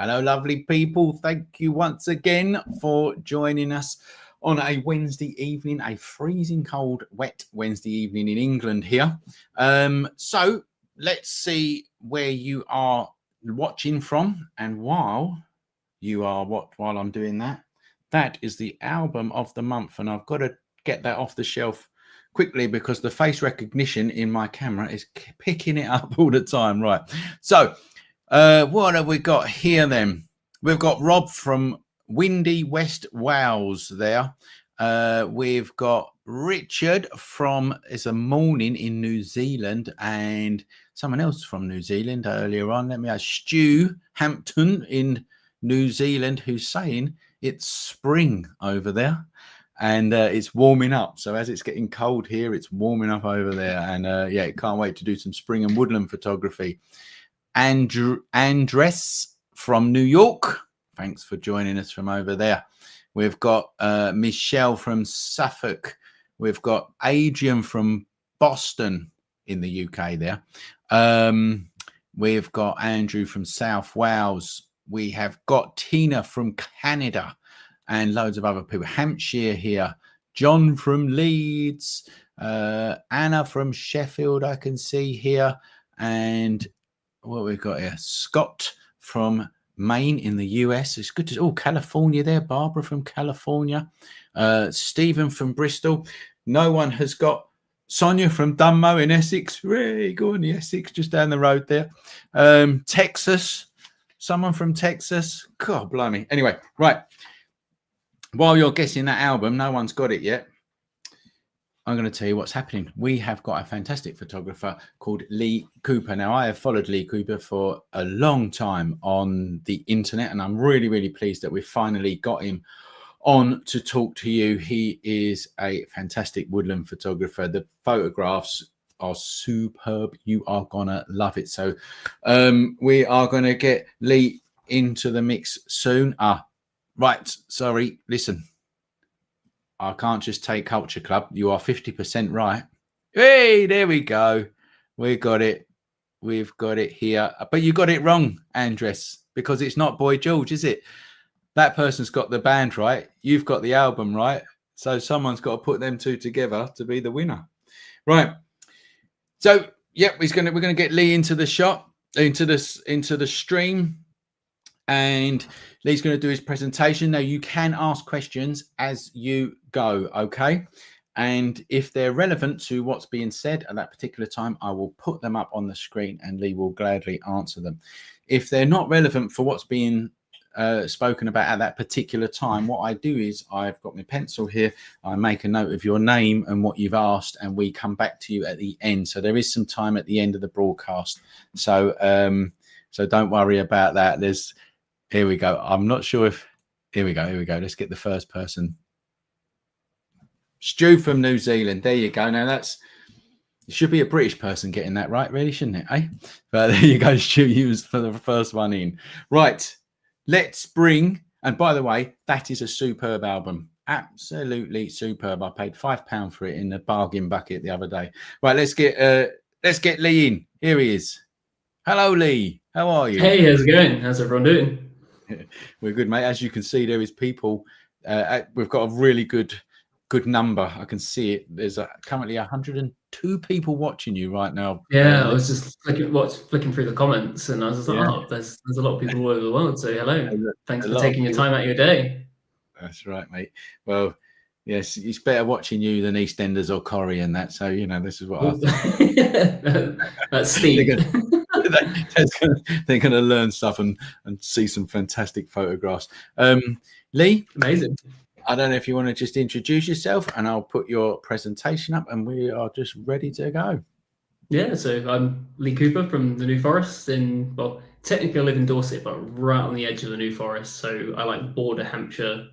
Hello, lovely people. Thank you once again for joining us on a Wednesday evening, a freezing cold, wet Wednesday evening in England here. So let's see where you are watching from. And while I'm doing that, that is the album of the month. And I've got to get that off the shelf quickly because the face recognition in my camera is picking it up all the time. Right. So what have we got here then? We've got Rob from windy West Wales there. We've got Richard from It's a Morning in New Zealand, and someone else from New Zealand earlier on. Let me ask Stu Hampton in New Zealand, who's saying it's spring over there and it's warming up. So as it's getting cold here, it's warming up over there. And yeah, can't wait to do some spring and woodland photography. Andres from New York, thanks for joining us from over there. We've got Michelle from Suffolk. We've got Adrian from Boston in the UK there. We've got Andrew from South Wales. We have got Tina from Canada and loads of other people. Hampshire here. John from Leeds. Anna from Sheffield I can see here. And what we've got here, Scott from Maine in the US. It's good to California there. Barbara from California. Stephen from Bristol. No one has got Sonia from Dunmow in Essex. Really go on the Essex, just down the road there. Texas. Someone from Texas. God blimey. Anyway, right. While you're guessing that album, no one's got it yet. I'm going to tell you what's happening. We have got a fantastic photographer called Lee Cooper. Now, I have followed Lee Cooper for a long time on the internet, and I'm really, really pleased that we've finally got him on to talk to you. He is a fantastic woodland photographer. The photographs are superb. You are going to love it. So we are going to get Lee into the mix soon. Right. Sorry. Listen. I can't just take Culture Club. You are 50% right. Hey, there we go. We got it. We've got it here. But you got it wrong, Andres, because it's not Boy George, is it? That person's got the band right. You've got the album right. So someone's got to put them two together to be the winner. Right. So, yeah, we're going to get Lee into the shot, into the stream. And Lee's going to do his presentation. Now, you can ask questions as you go, okay? And if they're relevant to what's being said at that particular time, I will put them up on the screen and Lee will gladly answer them. If they're not relevant for what's being spoken about at that particular time, what I do is I've got my pencil here. I make a note of your name and what you've asked, and we come back to you at the end. So there is some time at the end of the broadcast. So don't worry about that. Here we go. I'm not sure if... Here we go. Let's get the first person. Stu from New Zealand. There you go. Now, it should be a British person getting that right, really, shouldn't it, eh? But there you go, Stu. You was for the first one in. Right. Let's bring... And by the way, that is a superb album. Absolutely superb. I paid £5 for it in the bargain bucket the other day. Right, let's get Lee in. Here he is. Hello, Lee. How are you? Hey, how's it going? How's everyone doing? We're good, mate. As you can see, there is people. We've got a really good number. I can see it. There's currently 102 people watching you right now. Yeah, I was just flicking through the comments, and I was just like, oh, there's a lot of people all over the world. So hello, thanks for taking your time out of your day. That's right, mate. Well, yes, it's better watching you than EastEnders or Corrie and that. So this is what I thought. That's steep. They're going to learn stuff and see some fantastic photographs. Lee, amazing. I don't know if you want to just introduce yourself, and I'll put your presentation up, and we are just ready to go. Yeah, so I'm Lee Cooper from the New Forest well, technically I live in Dorset, but right on the edge of the New Forest. So I like border Hampshire,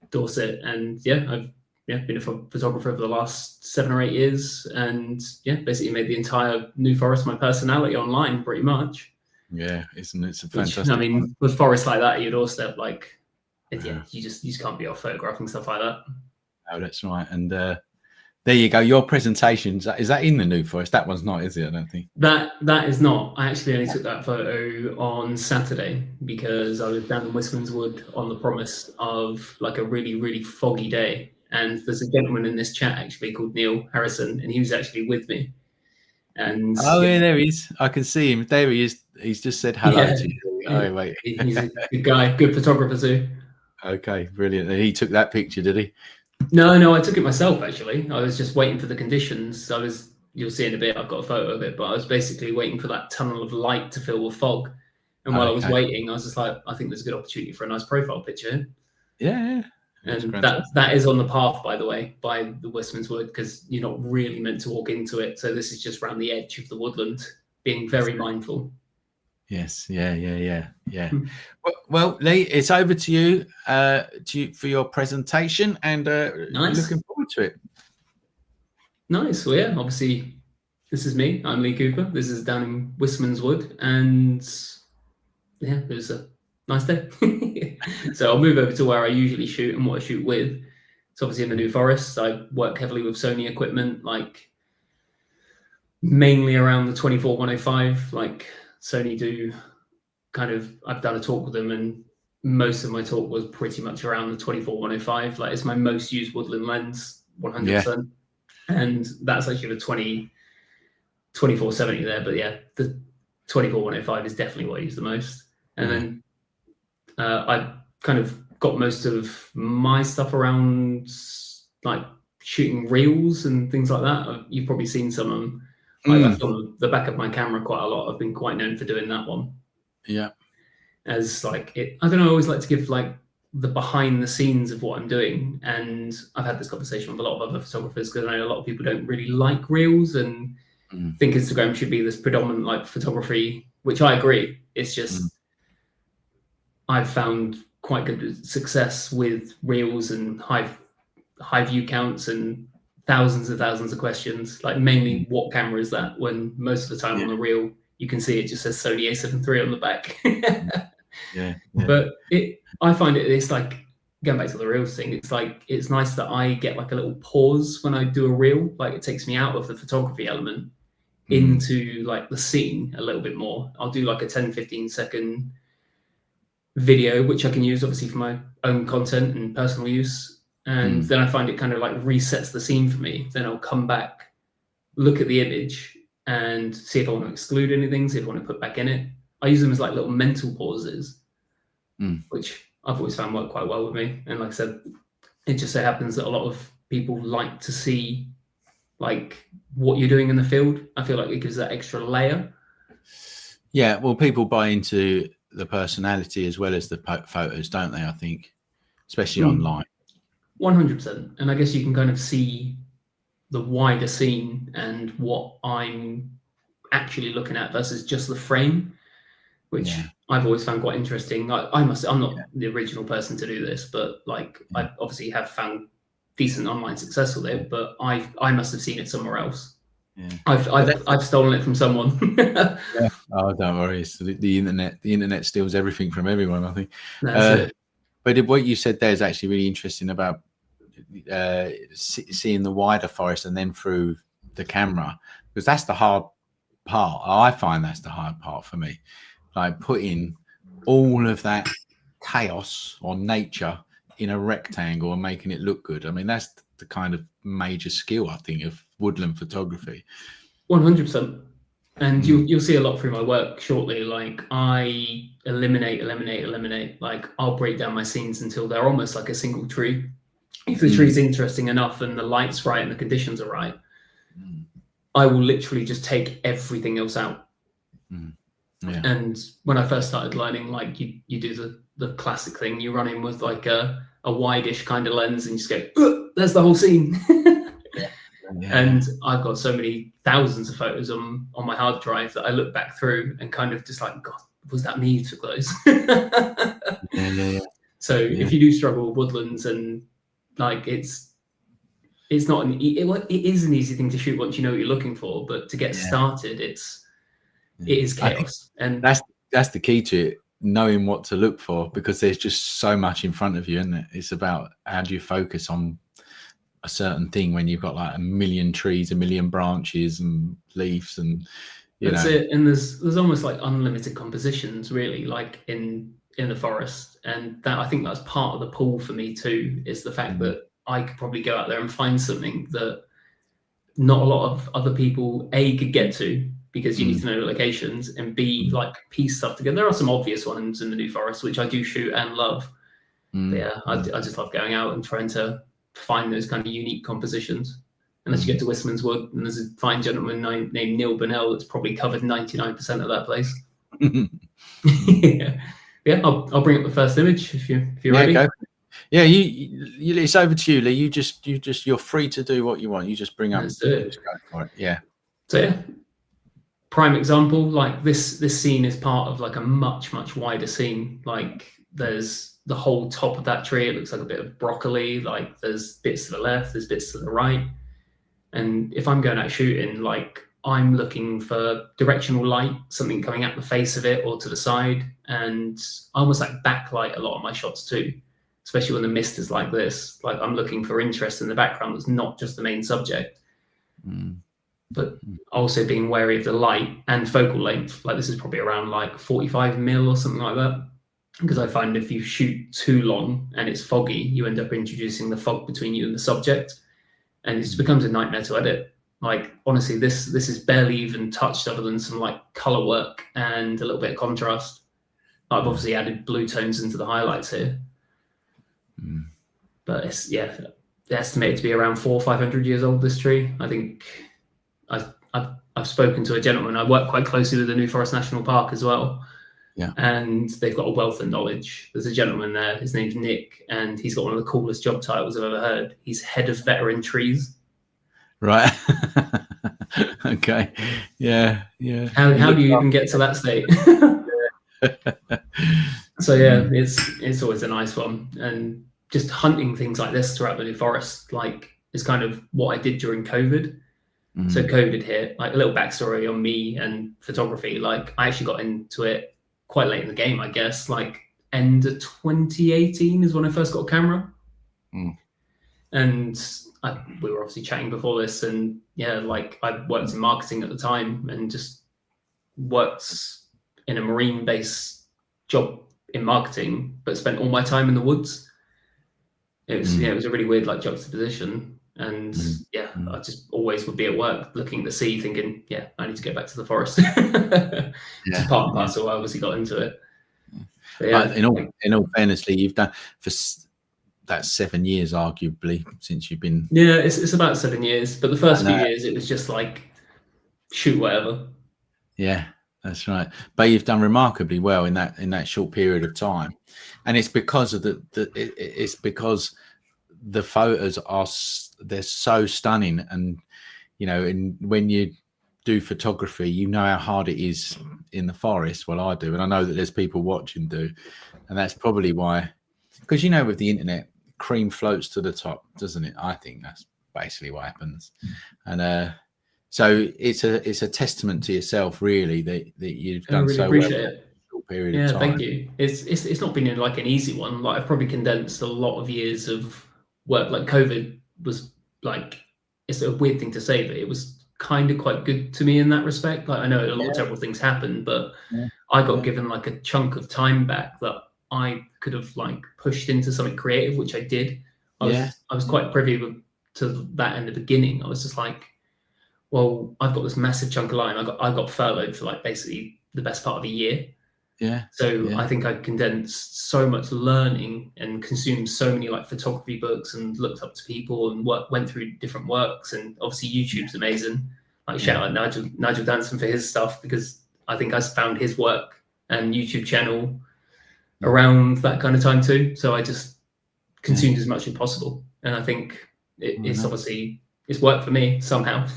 Dorset, and I've been a photographer for the last 7 or 8 years, and basically made the entire New Forest my personality online, pretty much. Yeah, it's a Which, fantastic. I mean, with forests like that at your doorstep, like, you just can't be off photographing stuff like that. Oh, that's right. And there you go. Your presentation, is that in the New Forest? That one's not, is it? I don't think. That is not. I actually only took that photo on Saturday because I was down in Woodlands Wood on the promise of like a really, really foggy day. And there's a gentleman in this chat actually called Neil Harrison, and he was actually with me. And yeah, there he is. I can see him. There he is. He's just said hello to you. Oh, wait. He's a good guy, good photographer too. Okay, brilliant. And he took that picture, did he? No, I took it myself, actually. I was just waiting for the conditions. You'll see in a bit, I've got a photo of it, but I was basically waiting for that tunnel of light to fill with fog. And while I was waiting, I was just like, I think there's a good opportunity for a nice profile picture. Yeah. And that is on the path, by the way, by the Westminster Wood, because you're not really meant to walk into it. So this is just around the edge of the woodland, being very mindful. Yes, yeah. Well, Lee, it's over to you for your presentation, and nice. Looking forward to it. Nice. Well, yeah, obviously, this is me. I'm Lee Cooper. This is down in Westminster Wood, and it was a nice day. So I'll move over to where I usually shoot and what I shoot with. It's obviously in the New Forest. I work heavily with Sony equipment, like mainly around the 24-105. Like Sony do I've done a talk with them, and most of my talk was pretty much around the 24-105. Like it's my most used woodland lens, 100%. Yeah. And that's actually the 24-70 there. But yeah, the 24-105 is definitely what I use the most. And then I kind of got most of my stuff around like shooting reels and things like that. You've probably seen some of them. I film the back of my camera quite a lot. I've been quite known for doing that one. Yeah. As like it, I don't know, I always like to give like the behind the scenes of what I'm doing. And I've had this conversation with a lot of other photographers because I know a lot of people don't really like reels and think Instagram should be this predominant like photography, which I agree. It's just I've found quite good success with reels and high view counts and thousands of questions. Like mainly what camera is that, when most of the time on the reel you can see it just says Sony A7 III on the back. But I find it's like, going back to the reels thing, it's like it's nice that I get like a little pause when I do a reel. Like it takes me out of the photography element into like the scene a little bit more. I'll do like a 10-15 second video, which I can use obviously for my own content and personal use. And then I find it kind of like resets the scene for me. Then I'll come back, look at the image and see if I want to exclude anything, see if I want to put back in it. I use them as like little mental pauses, which I've always found work quite well with me. And like I said, it just so happens that a lot of people like to see like what you're doing in the field. I feel like it gives that extra layer. Yeah, well, people buy into the personality as well as the photos, don't they? I think, especially online. 100%. And I guess you can kind of see the wider scene and what I'm actually looking at versus just the frame, which I've always found quite interesting. I'm not the original person to do this, but like I obviously have found decent online success with it, but I must have seen it somewhere else. I've stolen it from someone. Oh, don't worry. It's the internet. The internet steals everything from everyone, I think. That's it. But what you said there is actually really interesting about seeing the wider forest and then through the camera, because that's the hard part. I find that's the hard part for me, like putting all of that chaos or nature in a rectangle and making it look good. I mean, that's the kind of major skill, I think, of woodland photography. 100%. And you'll see a lot through my work shortly. Like I eliminate. Like I'll break down my scenes until they're almost like a single tree. If the tree's interesting enough and the light's right and the conditions are right, I will literally just take everything else out. And when I first started learning, like you do the classic thing, you run in with like a wide-ish kind of lens and you just go, there's the whole scene. And I've got so many thousands of photos on my hard drive that I look back through and kind of just like, God, was that me who took those? So if you do struggle with woodlands, and like it's not it is an easy thing to shoot once you know what you're looking for, but to get started, it is chaos. And that's the key to it, knowing what to look for, because there's just so much in front of you, isn't it? It's about how do you focus on a certain thing when you've got like a million trees, a million branches and leaves, and that's it. And there's almost like unlimited compositions, really, like in the forest. And that, I think that's part of the pull for me too, is the fact that I could probably go out there and find something that not a lot of other people could get to, because you need to know the locations, and B, like piece stuff together. There are some obvious ones in the New Forest which I do shoot and love. But yeah, I just love going out and trying to find those kind of unique compositions. Unless you get to Wistman's Wood, and there's a fine gentleman named Neil Burnell that's probably covered 99% of that place. Yeah, I'll bring up the first image if you're ready. Go. Yeah, you it's over to you, Lee. You're free to do what you want. You just bring up. Let's do it. Just go for it. Yeah. So yeah, prime example. Like this scene is part of like a much wider scene. Like there's the whole top of that tree. It looks like a bit of broccoli. Like there's bits to the left, there's bits to the right. And if I'm going out shooting, like I'm looking for directional light, something coming at the face of it or to the side, and I almost like backlight a lot of my shots too, especially when the mist is like this. Like I'm looking for interest in the background that's not just the main subject, but also being wary of the light and focal length. Like this is probably around like 45 mil or something like that, because I find if you shoot too long and it's foggy, you end up introducing the fog between you and the subject, and it just becomes a nightmare to edit. Like honestly, this is barely even touched other than some like color work and a little bit of contrast. I've obviously added blue tones into the highlights here, but it's estimated to be around 400 or 500 years old, this tree. I think I've spoken to a gentleman. I work quite closely with the New Forest National Park as well. Yeah. And they've got a wealth of knowledge. There's a gentleman there, his name's Nick, and he's got one of the coolest job titles I've ever heard. He's head of veteran trees. Right. Okay. Yeah. How do you even get to that state? So yeah, it's always a nice one. And just hunting things like this throughout the New Forest, like, is kind of what I did during COVID. So COVID hit. Like a little backstory on me and photography. Like I actually got into it quite late in the game, I guess. Like end of 2018 is when I first got a camera. And we were obviously chatting before this, and yeah, like I worked in marketing at the time and just worked in a marine-based job in marketing, but spent all my time in the woods. It was it was a really weird like juxtaposition. And I just always would be at work looking at the sea thinking, I need to get back to the forest. It's part and parcel. I obviously got into it. But in all fairness, Lee, you've done for that 7 years, arguably, since you've been. Yeah, it's about 7 years. But the first few years, it was just like shoot whatever. Yeah, that's right. But you've done remarkably well in that short period of time, and it's because of it's because the photos they're so stunning. And when you do photography, you know how hard it is in the forest. Well, I do, and I know that there's people watching do, and that's probably why, because with the internet, cream floats to the top, doesn't it? I think that's basically what happens. And so it's a testament to yourself, really, that you've done so well in a short period of time. Thank you. It's not been like an easy one. Like I've probably condensed a lot of years of work. Like COVID was like, it's a weird thing to say, but it was kind of quite good to me in that respect. Like I know a lot of terrible things happened, but I got given like a chunk of time back that I could have like pushed into something creative, which I did. I was quite privy to that in the beginning. I was just like, well, I've got this massive chunk of time. I got furloughed for like basically the best part of a year. I think I condensed so much learning and consumed so many like photography books and looked up to people and went through different works. And obviously YouTube's amazing. Like shout out Nigel Danson for his stuff, because I think I found his work and YouTube channel around that kind of time too. So I just consumed as much as possible. And I think it's obviously it's worked for me somehow.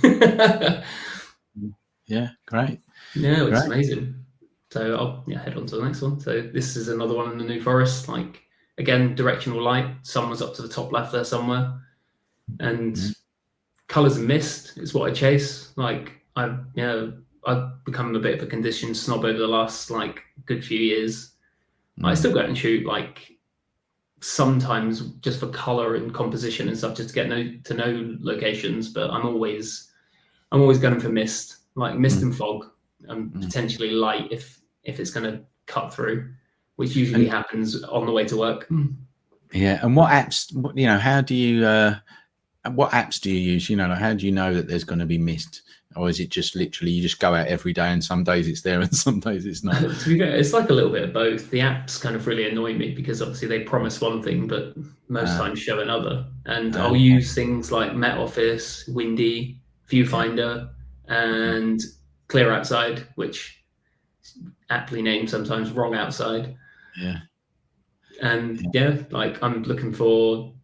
Yeah, great. Yeah, it's amazing. So I'll head on to the next one. So this is another one in the New Forest. Like, again, directional light. Sun was up to the top left there somewhere, and colors and mist is what I chase. Like, I've become a bit of a conditioned snob over the last like good few years. I still go out and shoot like sometimes just for color and composition and stuff, just to get to know locations. But I'm always going for mist, like mist and fog, and potentially light if it's going to cut through, which usually happens on the way to work. Yeah. And what apps? How do you? What apps do you use? Like, how do you know that there's going to be mist? Or is it just literally you just go out every day and some days it's there and some days it's not? To be fair, it's like a little bit of both. The apps kind of really annoy me because obviously they promise one thing, but most times show another. And I'll use things like Met Office, Windy, Viewfinder, and Clear Outside, which is aptly named sometimes Wrong Outside. Yeah. And like I'm looking for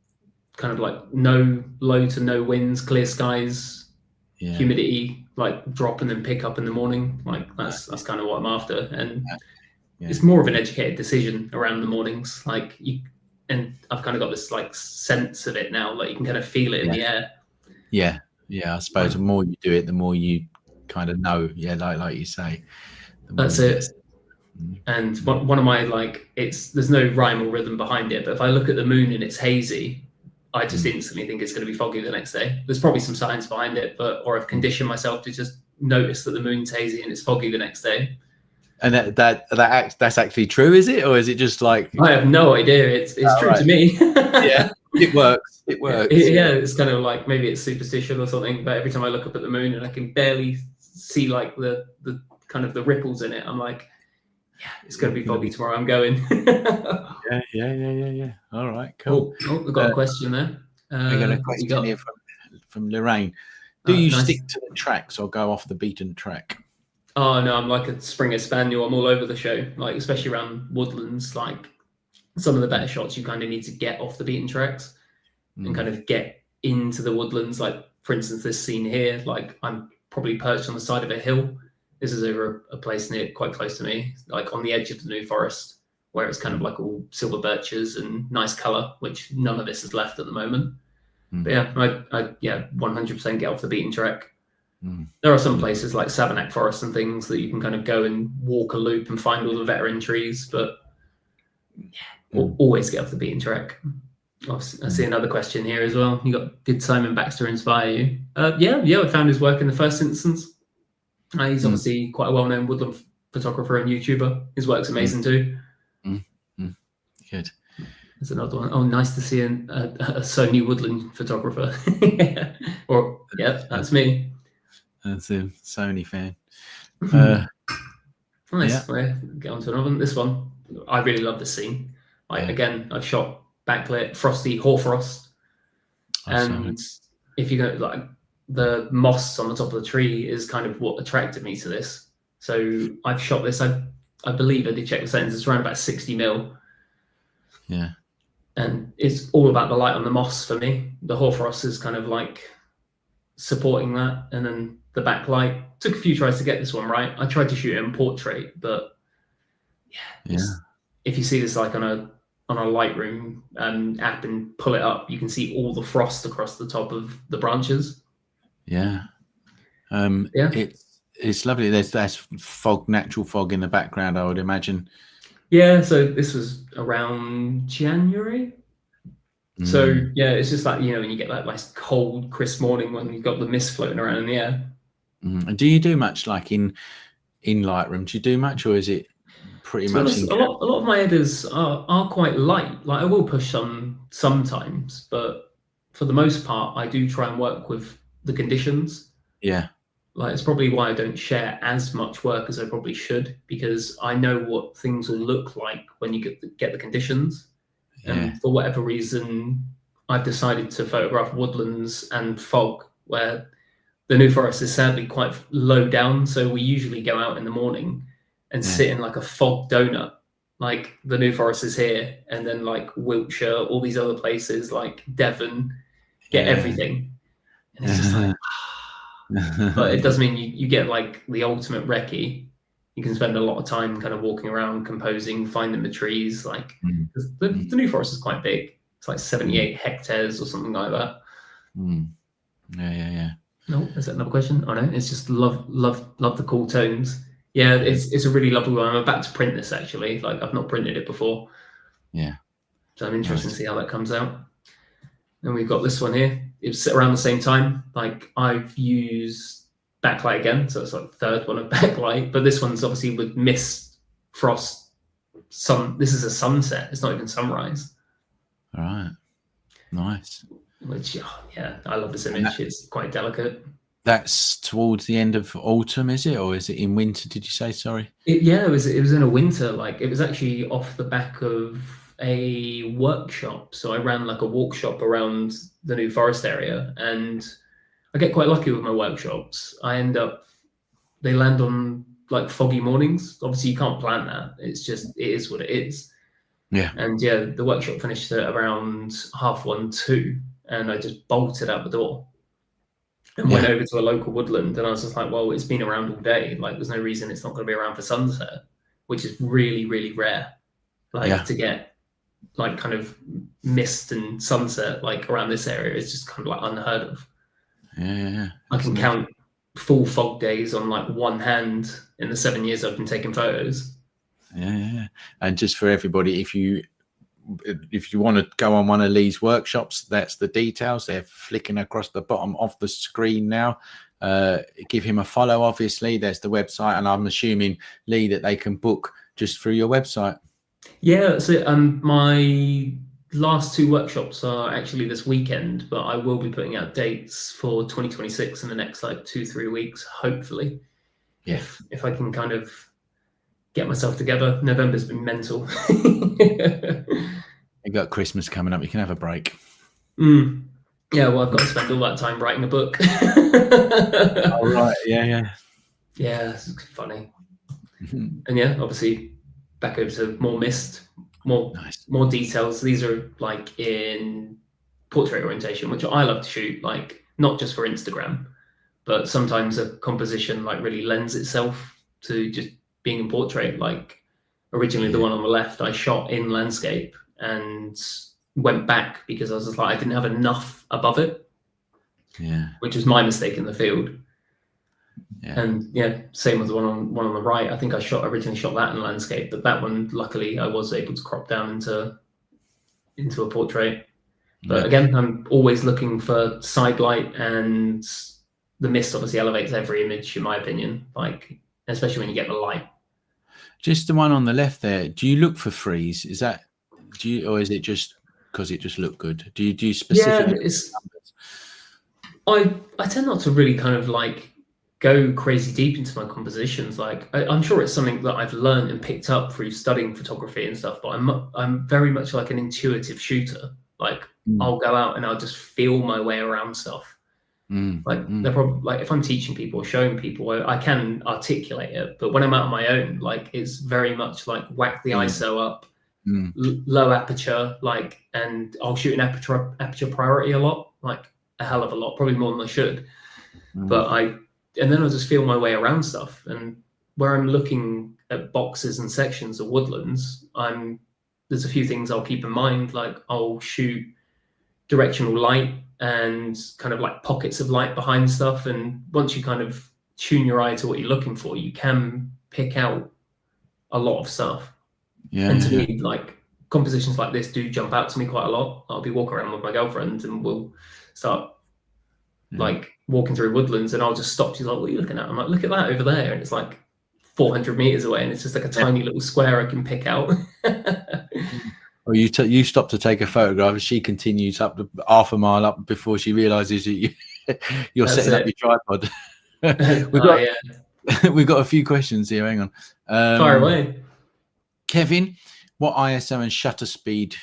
kind of like low to no winds, clear skies, humidity like drop and then pick up in the morning. Like that's kind of what I'm after. And it's more of an educated decision around the mornings. Like and I've kind of got this like sense of it now, like you can kind of feel it in the air. Yeah. I suppose the more you do it, the more you kind of know. Yeah, like you say. That's it. And one of my there's no rhyme or rhythm behind it, but if I look at the moon and it's hazy, I just instantly think it's going to be foggy the next day. There's probably some science behind it, or I've conditioned myself to just notice that the moon's hazy and it's foggy the next day. And that's actually true, is it, or is it just like? I have no idea. It's true to me. Yeah, it works. It works. It's kind of like maybe it's superstition or something. But every time I look up at the moon and I can barely see like the kind of the ripples in it, I'm like, it's going to be foggy tomorrow. I'm going. Yeah. All right, cool. Oh, we've got a question there. I got a question here from Lorraine. Do you stick to the tracks or go off the beaten track? Oh no, I'm like a Springer Spaniel. I'm all over the show, like especially around woodlands. Like some of the better shots, you kind of need to get off the beaten tracks and kind of get into the woodlands. Like for instance, this scene here, like I'm probably perched on the side of a hill. This is over a place quite close to me, like on the edge of the New Forest, where it's kind of like all silver birches and nice color, which none of this is left at the moment. But I 100% get off the beaten track. There are some places like Savanac Forest and things that you can kind of go and walk a loop and find all the veteran trees, but always get off the beaten track. I see another question here as well. Did Simon Baxter inspire you? I found his work in the first instance. He's obviously quite a well-known woodland photographer and YouTuber. His work's amazing too. Good. There's another one. Oh, nice to see a Sony woodland photographer. That's me. That's a Sony fan. Nice. Get on to another one. This one, I really love this scene. Again, I've shot backlit, frosty hoarfrost, and if you go like the moss on the top of the tree is kind of what attracted me to this. So I've shot this. I believe I did check the settings. It's around about 60 mil. Yeah. And it's all about the light on the moss for me. The hoarfrost is kind of like supporting that, and then the backlight. Took a few tries to get this one right. I tried to shoot it in portrait, but if you see this like on a Lightroom app and pull it up, you can see all the frost across the top of the branches. It's lovely. There's fog, natural fog in the background, I would imagine. Yeah, so this was around January. So it's just like, when you get that nice cold, crisp morning when you've got the mist floating around in the air. And do you do much like in Lightroom? Do you do much, or is it pretty much? Honest, a lot of my editors are quite light. Like I will push some sometimes, but for the most part, I do try and work with the conditions. Yeah. Like it's probably why I don't share as much work as I probably should, because I know what things will look like when you get the conditions. And for whatever reason, I've decided to photograph woodlands and fog, where the New Forest is sadly quite low down. So we usually go out in the morning and sit in like a fog donut. Like the New Forest is here, and then like Wiltshire, all these other places like Devon, get everything. And it's just like, but it does mean you get like the ultimate recce. You can spend a lot of time kind of walking around, composing, finding the trees. Like the New Forest is quite big. It's like 78 hectares or something like that. Yeah. No, is that another question? Oh no, it's just love the cool tones. Yeah, it's a really lovely one. I'm about to print this actually. Like I've not printed it before. Yeah. So I'm interested to see how that comes out. And we've got this one here. It's around the same time. Like I've used backlight again, so it's like the third one of backlight. But this one's obviously with mist, frost, sun. This is a sunset. It's not even sunrise. All right. Nice. Which, yeah, I love this image. It's quite delicate. That's towards the end of autumn, is it, or is it in winter? Did you say? Sorry. It was in a winter. Like it was actually off the back of a workshop. So I ran like a workshop around the New Forest area, and I get quite lucky with my workshops. They land on like foggy mornings. Obviously, you can't plan that. It is what it is. Yeah. And yeah, the workshop finished at around 1:30, 2, and I just bolted out the door and went over to a local woodland. And I was just like, well, it's been around all day. Like, there's no reason it's not going to be around for sunset, which is really, really rare. Like to get like kind of mist and sunset like around this area is just kind of like unheard of. Yeah. I can count full fog days on like one hand in the 7 years I've been taking photos. Yeah. And just for everybody, if you want to go on one of Lee's workshops, that's the details. They're flicking across the bottom of the screen now. Give him a follow, obviously. There's the website, and I'm assuming, Lee, that they can book just through your website. Yeah, so my last 2 workshops are actually this weekend, but I will be putting out dates for 2026 in the next like 2-3 weeks, hopefully. Yeah. If I can kind of get myself together. November's been mental. You got Christmas coming up. You can have a break. Yeah, well, I've got to spend all that time writing a book. Oh, right. Yeah. Yeah, it's funny. And yeah, obviously back over to more mist, more details. These are like in portrait orientation, which I love to shoot, like not just for Instagram, but sometimes a composition like really lends itself to just being in portrait. Like originally the one on the left I shot in landscape and went back because I was just like, I didn't have enough above it, which was my mistake in the field. And yeah, same with the one on the right. I think I originally shot that in landscape, but that one luckily I was able to crop down into a portrait. But again, I'm always looking for side light, and the mist obviously elevates every image in my opinion, like especially when you get the light. Just the one on the left there, do you look for freeze? Or is it just because it just looked good? Do you specifically? I tend not to really kind of like go crazy deep into my compositions. Like I'm sure it's something that I've learned and picked up through studying photography and stuff, but I'm very much like an intuitive shooter. Like I'll go out and I'll just feel my way around stuff. They're probably like, if I'm teaching people or showing people, I can articulate it, but when I'm out on my own, like it's very much like whack the ISO up, low aperture, like, and I'll shoot an aperture priority a lot, like a hell of a lot, probably more than I should. And then I'll just feel my way around stuff. And where I'm looking at boxes and sections of woodlands, there's a few things I'll keep in mind. Like I'll shoot directional light and kind of like pockets of light behind stuff. And once you kind of tune your eye to what you're looking for, you can pick out a lot of stuff. And to me, like compositions like this do jump out to me quite a lot. I'll be walking around with my girlfriend and we'll start like walking through woodlands, and I'll just stop. She's like, what are you looking at? I'm like, look at that over there. And it's like 400 meters away, and it's just like a tiny little square I can pick out. Or you stop to take a photograph, and she continues up the half a mile up before she realizes that you're setting up your tripod. We've got a few questions here. Hang on. Fire away. Kevin, what ISO and shutter speed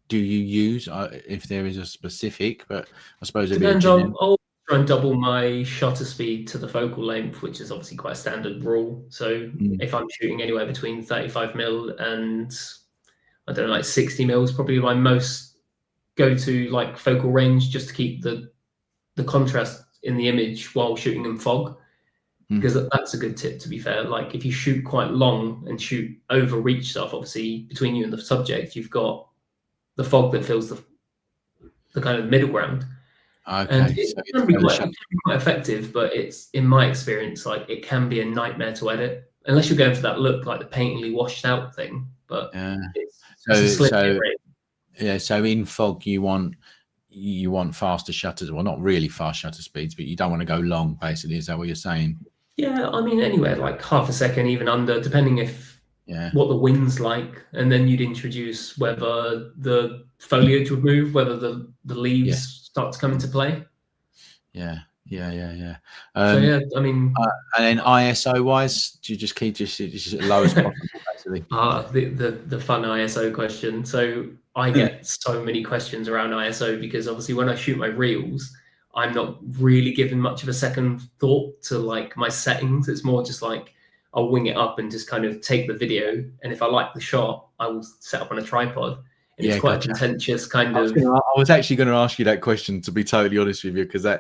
do you use, if there is a specific? But I suppose I'll try and double my shutter speed to the focal length, which is obviously quite a standard rule. So if I'm shooting anywhere between 35mm and I don't know, like 60mm is probably my most go-to like focal range, just to keep the the contrast in the image while shooting in fog, because that's a good tip, to be fair. Like if you shoot quite long and shoot over reach stuff, obviously between you and the subject, you've got the fog that fills the kind of middle ground. Okay, and it can be quite effective, but it's, in my experience, like it can be a nightmare to edit unless you're going for that look like the painterly washed out thing. But so in fog you want faster shutters, well, not really fast shutter speeds, but you don't want to go long, basically. Is that what you're saying? Yeah, I mean anywhere like half a second, even under, depending what the wind's like, and then you'd introduce whether the foliage would move, whether the leaves start to come into play. Yeah. So yeah, I mean, and then ISO wise, do you just keep just lowest possible, basically? The fun ISO question. So I get so many questions around ISO because obviously when I shoot my reels, I'm not really giving much of a second thought to like my settings. It's more just like I'll wing it up and just kind of take the video, and if I like the shot, I will set up on a tripod. And it's quite a contentious kind of. I was actually going to ask you that question, to be totally honest with you, because I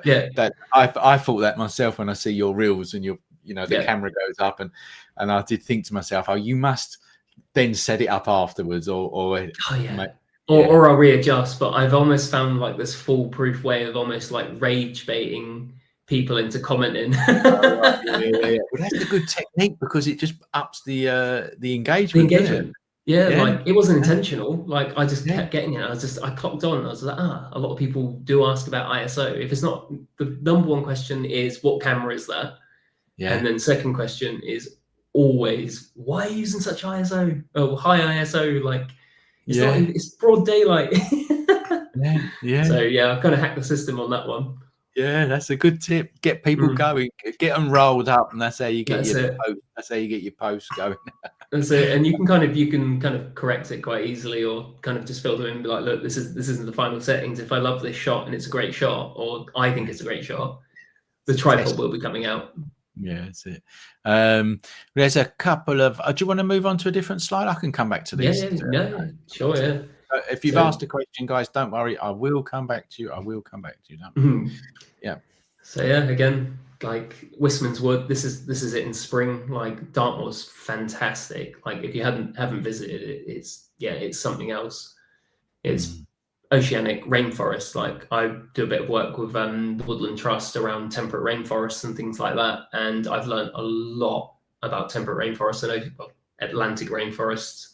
thought that myself when I see your reels and the camera goes up, and I did think to myself, oh, you must then set it up afterwards, or I'll readjust. But I've almost found like this foolproof way of almost like rage baiting people into commenting. Well, that's a good technique because it just ups the engagement. Yeah, like it wasn't intentional. Like I just kept getting it. I clocked on. I was like, a lot of people do ask about ISO. If it's not, the number one question is what camera is that? Yeah. And then second question is always, why are you using such ISO? Oh, high ISO. Like it's broad daylight. So yeah, I've kind of hacked the system on that one. Yeah, that's a good tip. Get people going, get them rolled up, and that's how you get your post. That's how you get your posts going. That's it. And you can kind of correct it quite easily, or kind of just fill them in and be like, look, this isn't the final settings. If I love this shot and it's a great shot, or I think it's a great shot, the tripod will be coming out. Yeah, that's it. There's a couple of. Do you want to move on to a different slide? I can come back to these. Sure. Yeah. If you've asked a question, guys, don't worry. I will come back to you. Yeah. So yeah, again, like Wistman's Wood. This is it in spring. Like Dartmoor's fantastic. Like if you haven't visited it, it's something else. It's oceanic rainforest. Like I do a bit of work with the Woodland Trust around temperate rainforests and things like that, and I've learned a lot about temperate rainforests and Atlantic rainforests.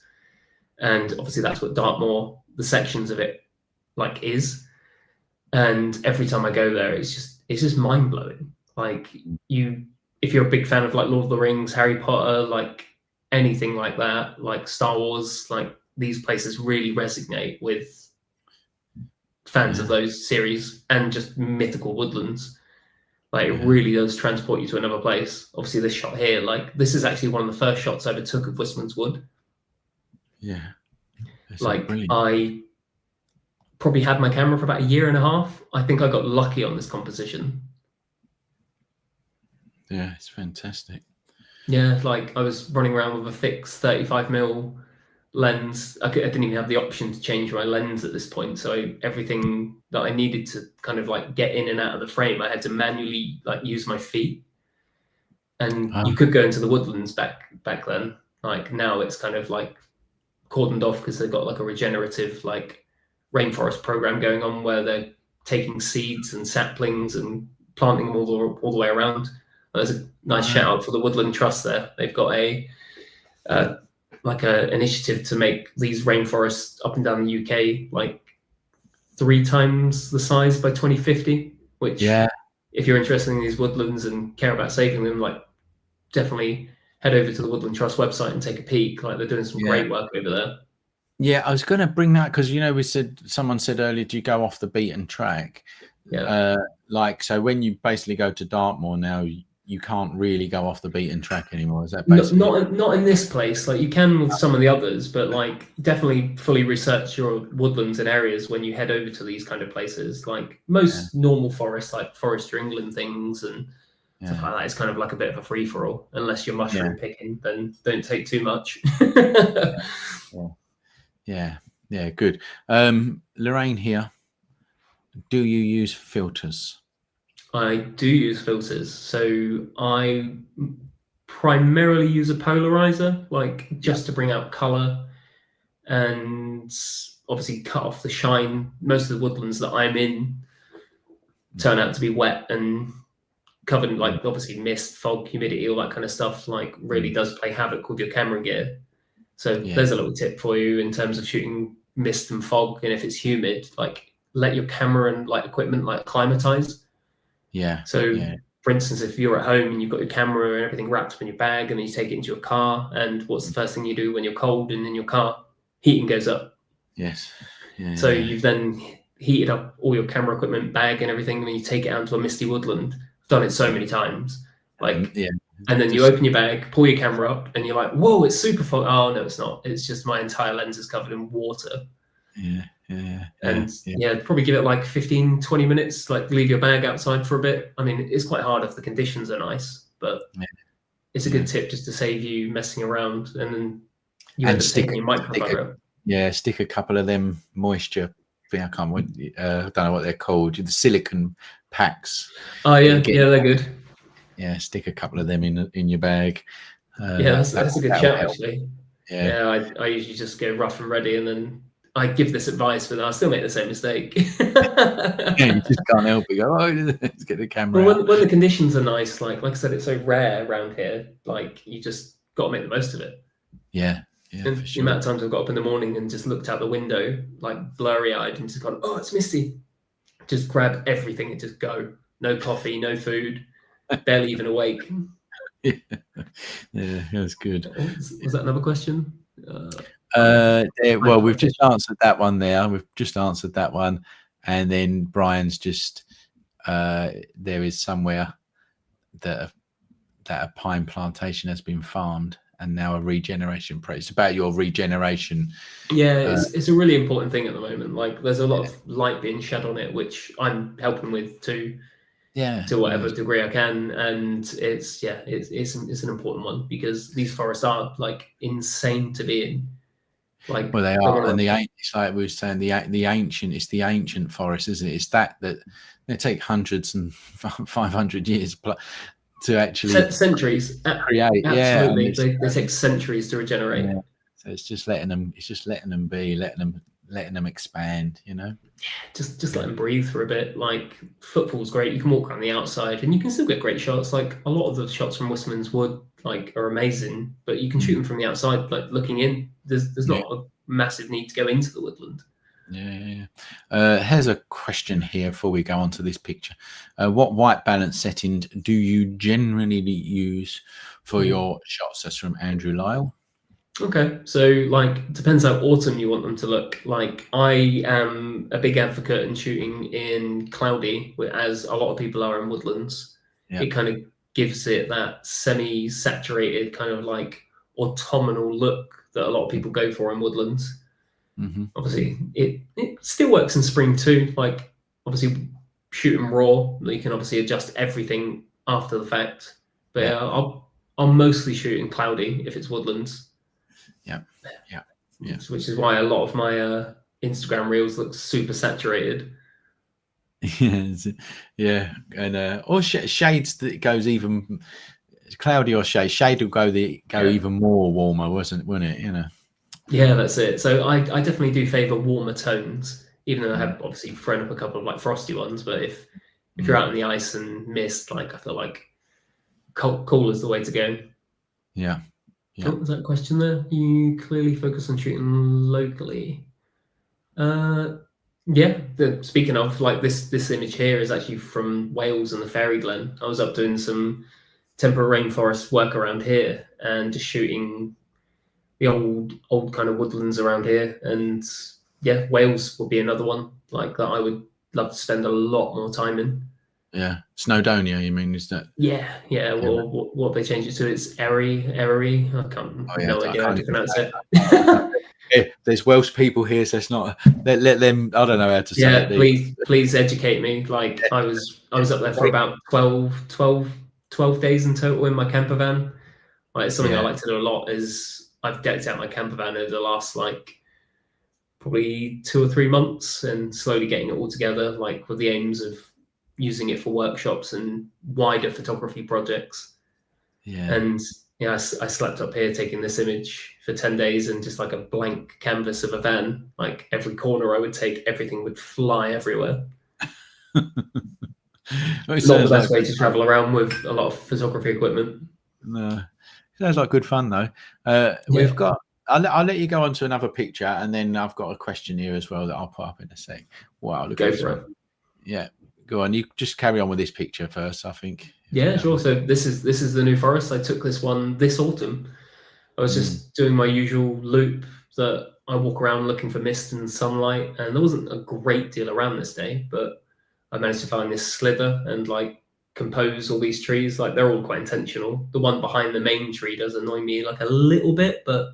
And obviously that's what Dartmoor, the sections of it, like is. And every time I go there, it's just mind blowing. Like if you're a big fan of like Lord of the Rings, Harry Potter, like anything like that, like Star Wars, like these places really resonate with fans of those series and just mythical woodlands. Like it really does transport you to another place. Obviously this shot here, like this is actually one of the first shots I ever took of Wistman's Wood. Yeah. Like I probably had my camera for about a year and a half. I think I got lucky on this composition. Yeah, it's fantastic. Yeah, like I was running around with a fixed 35mm lens. I didn't even have the option to change my lens at this point. So everything that I needed to kind of like get in and out of the frame, I had to manually like use my feet. And you could go into the woodlands back then. Like now it's kind of like cordoned off because they've got like a regenerative like rainforest program going on where they're taking seeds and saplings and planting them all the way around. There's a nice shout out for the Woodland Trust there. They've got a initiative to make these rainforests up and down the UK like 3 times the size by 2050, which if you're interested in these woodlands and care about saving them, like definitely head over to the Woodland Trust website and take a peek. Like they're doing some great work over there. Yeah, I was going to bring that because someone said earlier, do you go off the beaten track? Yeah. So when you basically go to Dartmoor now, you can't really go off the beaten track anymore. Is that basically not in this place? Like you can with some of the others, but like definitely fully research your woodlands and areas when you head over to these kind of places. Like most normal forests, like Forester England things and stuff like that, is kind of like a bit of a free for all. Unless you're mushroom picking, then don't take too much. Good. Lorraine here. Do you use filters? I do use filters. So I primarily use a polarizer, like just to bring out color and obviously cut off the shine. Most of the woodlands that I'm in turn out to be wet and covered in like obviously mist, fog, humidity, all that kind of stuff, like really does play havoc with your camera gear. So there's a little tip for you in terms of shooting mist and fog. And if it's humid, like let your camera and like equipment like acclimatize. So for instance, if you're at home and you've got your camera and everything wrapped up in your bag and then you take it into your car, and what's the first thing you do when you're cold and in your car? Heating goes up. So you've then heated up all your camera equipment, bag and everything, and then you take it out to a misty woodland. I've done it so many times. Like, and then you open your bag, pull your camera up, and you're like, whoa, it's super fog. Oh, no, it's not. It's just my entire lens is covered in water. And probably give it like 15, 20 minutes, like leave your bag outside for a bit. I mean, it's quite hard if the conditions are nice, but it's a good tip just to save you messing around. And then you end up taking your microfiber. Stick a couple of them moisture thing. I don't know what they're called. The silicone packs. Oh yeah, they're good. Yeah, stick a couple of them in your bag. That's a good shout, actually. I usually just go rough and ready, and then I give this advice, but I still make the same mistake. You just can't help it. Go, let's get the camera. Well, when the conditions are nice, like I said, it's so rare around here. Like you just got to make the most of it. And the amount of times I've got up in the morning and just looked out the window, like blurry-eyed, and just gone, oh, it's misty. Just grab everything and just go. No coffee, no food, barely even awake. That's good. Was that another question? Well, we've just answered that one there. We've just answered that one. And then Brian's just, there is somewhere that a pine plantation has been farmed and now a regeneration project. It's about your regeneration. It's a really important thing at the moment. Like there's a lot of light being shed on it, which I'm helping with too. To whatever degree I can, and it's an important one because these forests are like insane to be in. Like, well, they are, and it's like we were saying, the ancient forest, isn't it? It's that they take hundreds and 500 years to actually centuries create. Absolutely, they take centuries to regenerate. So it's just letting them be, letting them expand, you know. Just let them breathe for a bit. Like footfall's great. You can walk around the outside and you can still get great shots. Like a lot of the shots from Wistman's Wood are amazing, but you can shoot them from the outside, like looking in. There's not a massive need to go into the woodland. Here's a question here before we go on to this picture. What white balance setting do you generally use for your shots? That's from Andrew Lyle. Okay, so like depends how autumn you want them to look. Like I am a big advocate in shooting in cloudy, as a lot of people are in woodlands. It kind of gives it that semi-saturated kind of like autumnal look that a lot of people go for in woodlands. Obviously, it still works in spring too. Like obviously, shoot them raw. You can obviously adjust everything after the fact. But I'll mostly shoot in cloudy if it's woodlands. Which is why a lot of my Instagram reels look super saturated. And or shades that goes even cloudy or shade will go even more warmer, wouldn't it? You know. Yeah, that's it. So I definitely do favor warmer tones, even though I have obviously thrown up a couple of like frosty ones. But if you're out in the ice and mist, like I feel like cool is the way to go. Was that a question there? You clearly focus on shooting locally. Speaking of, like this image here is actually from Wales and the Fairy Glen. I was up doing some temperate rainforest work around here and just shooting the old kind of woodlands around here. And Wales would be another one like that I would love to spend a lot more time in. Snowdonia, you mean? Is that? Well, what they changed it to? It's Erie. I can't. No idea how to pronounce it. There's Welsh people here, so it's not. Let them. I don't know how to say it. Please educate me. Like I was up there for about 12 days in total in my camper van. Like something I like to do a lot is I've decked out my camper van over the last like probably 2 or 3 months and slowly getting it all together, like with the aims of using it for workshops and wider photography projects. Yeah. And yeah, I slept up here taking this image for 10 days, and just like a blank canvas of a van, like every corner I would take, everything would fly everywhere. Well, Not the best way to travel around with a lot of photography equipment. No, sounds like good fun though. We've got. I'll let you go on to another picture, and then I've got a question here as well that I'll put up in a sec. Wow, look at this one. Yeah, go on. You just carry on with this picture first, I think. Yeah, sure. So this is the New Forest. I took this one this autumn. I was just doing my usual loop that I walk around looking for mist and sunlight, and there wasn't a great deal around this day, but I managed to find this slither and like compose all these trees. Like they're all quite intentional. The one behind the main tree does annoy me like a little bit, but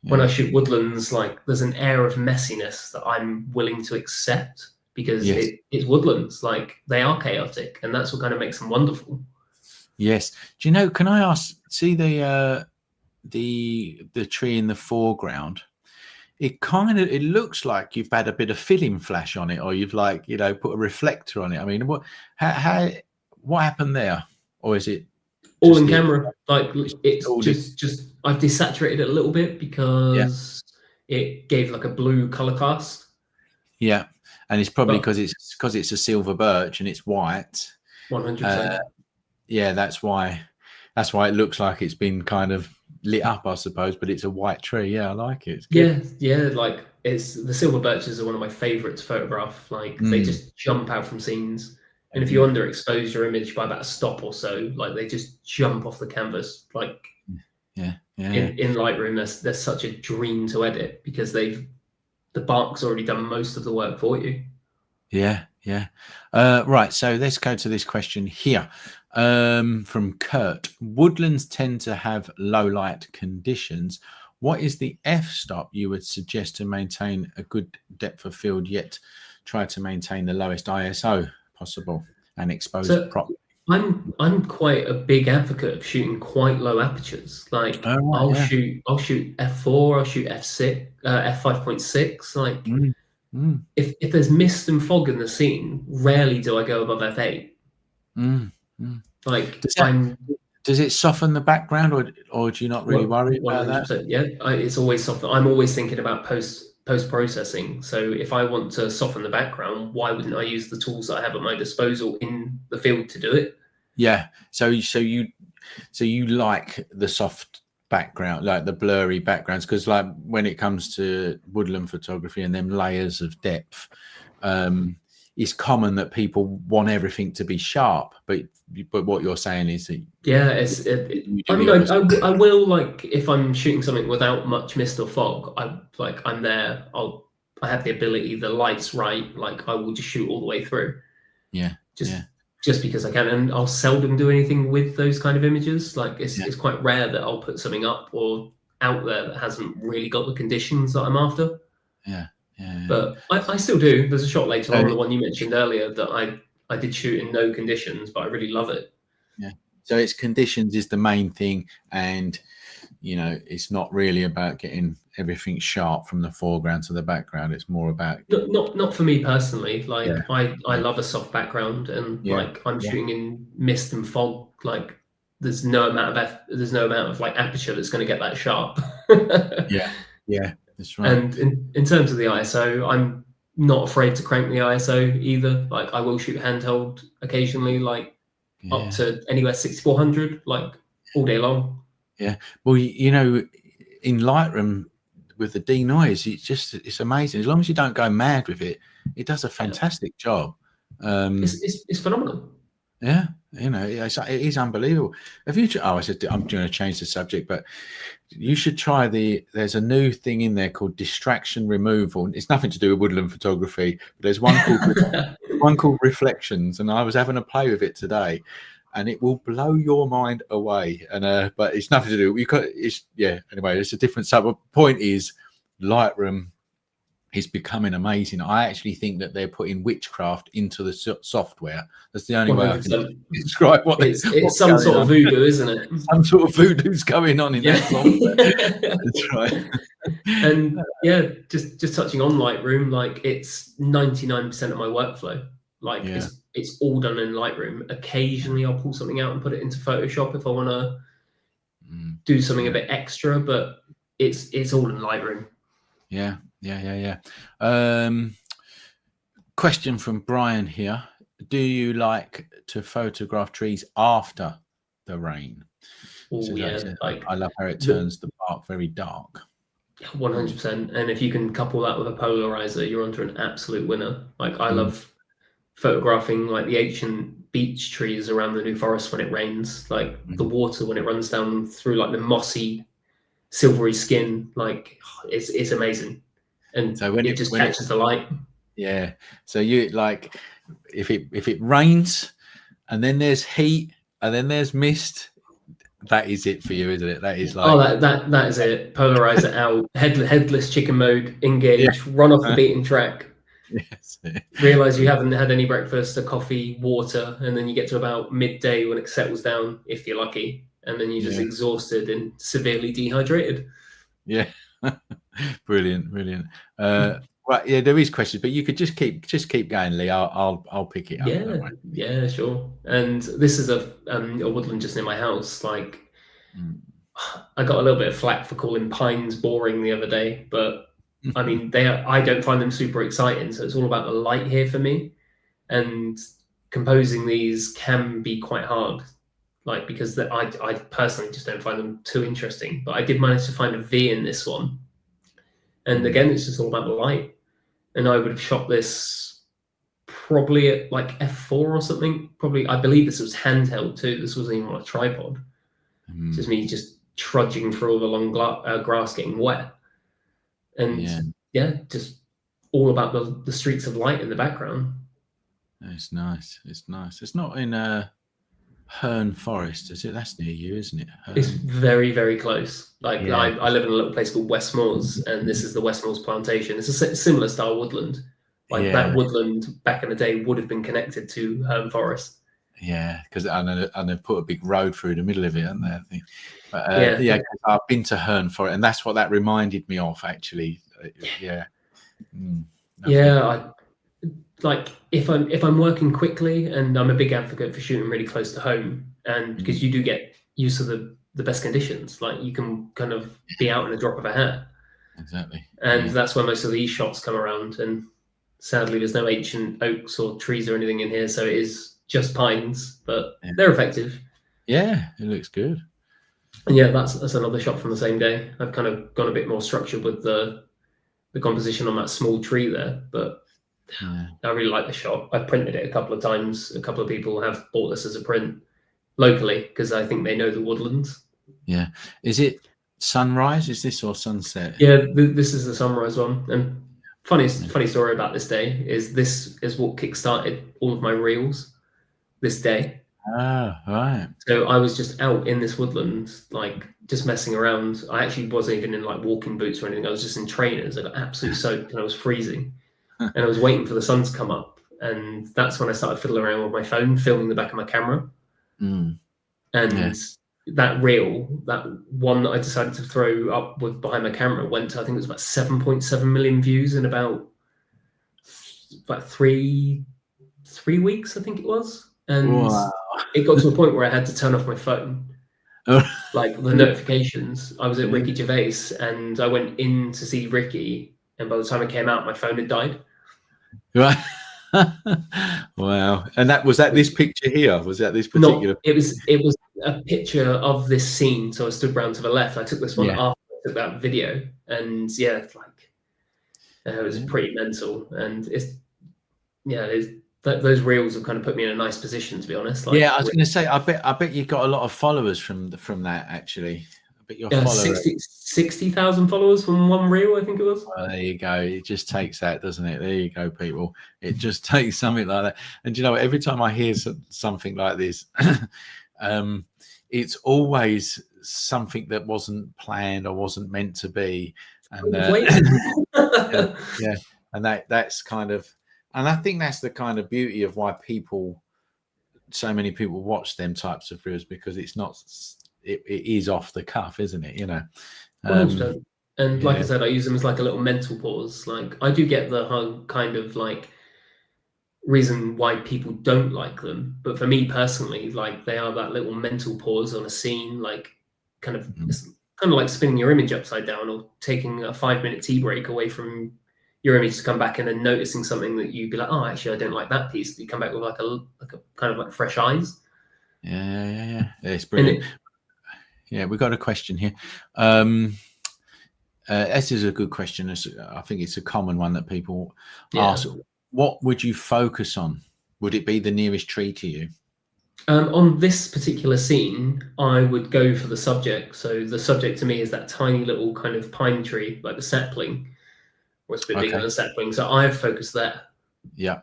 when I shoot woodlands, like there's an air of messiness that I'm willing to accept, because it's woodlands. Like they are chaotic, and that's what kind of makes them wonderful. Yes. Do you know? Can I ask? See the tree in the foreground. It looks like you've had a bit of film flash on it, or you've like put a reflector on it. I mean, what happened there, or is it all in camera? Like it's just I've desaturated it a little bit because it gave like a blue color cast. Yeah, and it's probably because it's a silver birch and it's white. 100%. Yeah, that's why it looks like it's been kind of lit up, I suppose. But it's a white tree. Yeah, I like it. Yeah. Like it's the silver birches are one of my favorites to photograph. Like they just jump out from scenes. And if you underexpose your image by about a stop or so, like they just jump off the canvas. Like in Lightroom, they're such a dream to edit, because the bark's already done most of the work for you. Yeah. Right. So let's go to this question here from Kurt. Woodlands tend to have low light conditions. What is the f-stop you would suggest to maintain a good depth of field, yet try to maintain the lowest ISO possible and expose it properly? I'm quite a big advocate of shooting quite low apertures. Like I'll shoot f4, I'll shoot f6, f5.6. Like if there's mist and fog in the scene, rarely do I go above f8. Like does it soften the background, or do you not really worry about that? Yeah, it's always soften. I'm always thinking about post-processing. So if I want to soften the background, why wouldn't I use the tools that I have at my disposal in the field to do it? Yeah. So you like the soft background, like the blurry backgrounds, because like when it comes to woodland photography and them layers of depth, it's common that people want everything to be sharp, but what you're saying is that I will, like if I'm shooting something without much mist or fog, I'm there. I have the ability, the light's right, like I will just shoot all the way through. Just because I can, and I'll seldom do anything with those kind of images. Like it's quite rare that I'll put something up or out there that hasn't really got the conditions that I'm after. But I still do. There's a shot later on, the one you mentioned earlier, that I did shoot in no conditions, but I really love it. So it's conditions is the main thing, and it's not really about getting everything sharp from the foreground to the background. It's more about not for me personally. Like I love a soft background, and like I'm shooting in mist and fog. Like there's no amount of like aperture that's going to get that sharp. Yeah, that's right. And in terms of the ISO, I'm not afraid to crank the ISO either. Like I will shoot handheld occasionally, like up to anywhere 6400, like all day long. Yeah. Well, in Lightroom with the denoise, it's amazing. As long as you don't go mad with it, it does a fantastic job. It's phenomenal. Yeah, it is unbelievable. I'm going to change the subject, but you should try there's a new thing in there called distraction removal. It's nothing to do with woodland photography, but there's one called reflections, and I was having a play with it today, and it will blow your mind away. And but it's nothing to do. Anyway, it's a different subject. Point is, Lightroom is becoming amazing. I actually think that they're putting witchcraft into the software. That's the only way I can describe what it's some sort of voodoo, isn't it? Some sort of voodoo's going on in that software. That's right. And just touching on Lightroom, like it's 99% of my workflow. Like Yeah. it's all done in Lightroom. Occasionally I'll pull something out and put it into Photoshop if I want to do something a bit extra, but it's all in Lightroom. Yeah. Question from Brian here. Do you like to photograph trees after the rain? Oh yeah, like I love how it turns the bark very dark. 100%. And if you can couple that with a polarizer, you're onto an absolute winner. Like I love photographing like the ancient beech trees around the New Forest when it rains, like the water when it runs down through like the mossy, silvery skin. Like it's amazing, and so when it just catches the light. Yeah. So you like if it rains and then there's heat and then there's mist, that is it for you, isn't it? That is like that is it. Polarize it out. Headless chicken mode. Engage. Run off the beaten track. Yes. Realize you haven't had any breakfast, a coffee, water, and then you get to about midday when it settles down, if you're lucky, and then you're just exhausted and severely dehydrated. Yeah. Brilliant. Right, yeah, there is questions, but you could just keep going, Lee. I'll pick it up. Yeah, sure. And this is a woodland just near my house. Like, I got a little bit of flack for calling pines boring the other day, but I mean, I don't find them super exciting. So it's all about the light here for me. And composing these can be quite hard, like because I personally just don't find them too interesting. But I did manage to find a V in this one, and again, it's just all about the light. And I would have shot this probably at like f4 or something. Probably, I believe this was handheld too. This wasn't even on a tripod. Just me just trudging through all the long grass getting wet. And just all about the streaks of light in the background. It's nice. It's not in Herne Forest, is it? That's near you, isn't it? It's very, very close. Like I live in a little place called Westmoors, and this is the Westmoors plantation. It's a similar style woodland. Like that woodland back in the day would have been connected to Herne Forest. Yeah, because and they've put a big road through the middle of it, haven't they? I think. But, I've been to Herne Forest, and that's what that reminded me of, actually. Like if I'm working quickly, and I'm a big advocate for shooting really close to home, and because you do get use of the best conditions, like you can kind of be out in a drop of a hat. Exactly. And that's where most of these shots come around. And sadly, there's no ancient oaks or trees or anything in here, so it is just pines, but they're effective. Yeah, it looks good. And that's another shot from the same day. I've kind of gone a bit more structured with the composition on that small tree there, but I really like the shot. I've printed it a couple of times. A couple of people have bought this as a print locally because I think they know the woodlands. Yeah. Is it sunrise? Is this or sunset? Yeah, this is the sunrise one. And funny story about this day is this is what kickstarted all of my reels this day. Oh, right. So I was just out in this woodland, like just messing around. I actually wasn't even in like walking boots or anything. I was just in trainers. I got absolutely soaked and I was freezing. And I was waiting for the sun to come up. And that's when I started fiddling around with my phone, filming the back of my camera. And that reel, that one that I decided to throw up with behind my camera went to, I think it was about 7.7 million views in about 3 weeks, I think it was. And it got to a point where I had to turn off my phone. Like the notifications. I was at Ricky Gervais and I went in to see Ricky, and by the time I came out, my phone had died. Right. Wow. And that was this picture here? Was that this particular? No, it was a picture of this scene. So I stood round to the left. I took this one after I took that video, and it was pretty mental. And those reels have kind of put me in a nice position, to be honest. Like, I was going to say, I bet you got a lot of followers from that, actually. I bet your followers 60,000 followers from one reel, I think it was. Well, there you go. It just takes that, doesn't it? There you go, people. It just takes something like that. And you know, every time I hear something like this, it's always something that wasn't planned or wasn't meant to be. And and that's kind of. And I think that's the kind of beauty of why so many people watch them types of reels, because it's not, it is off the cuff, isn't it? You know. And like I said, I use them as like a little mental pause. Like I do get the kind of like reason why people don't like them. But for me personally, like they are that little mental pause on a scene, like it's kind of like spinning your image upside down or taking a 5-minute tea break away from your image to come back and then noticing something that you'd be like, oh, actually, I don't like that piece. You come back with like a kind of like fresh eyes. Yeah. It's brilliant. Yeah, we got a question here. This is a good question. I think it's a common one that people ask. What would you focus on? Would it be the nearest tree to you? On this particular scene, I would go for the subject. So the subject to me is that tiny little kind of pine tree, like the sapling, or it's a bit bigger than a sapling. So I've focused there. Yeah.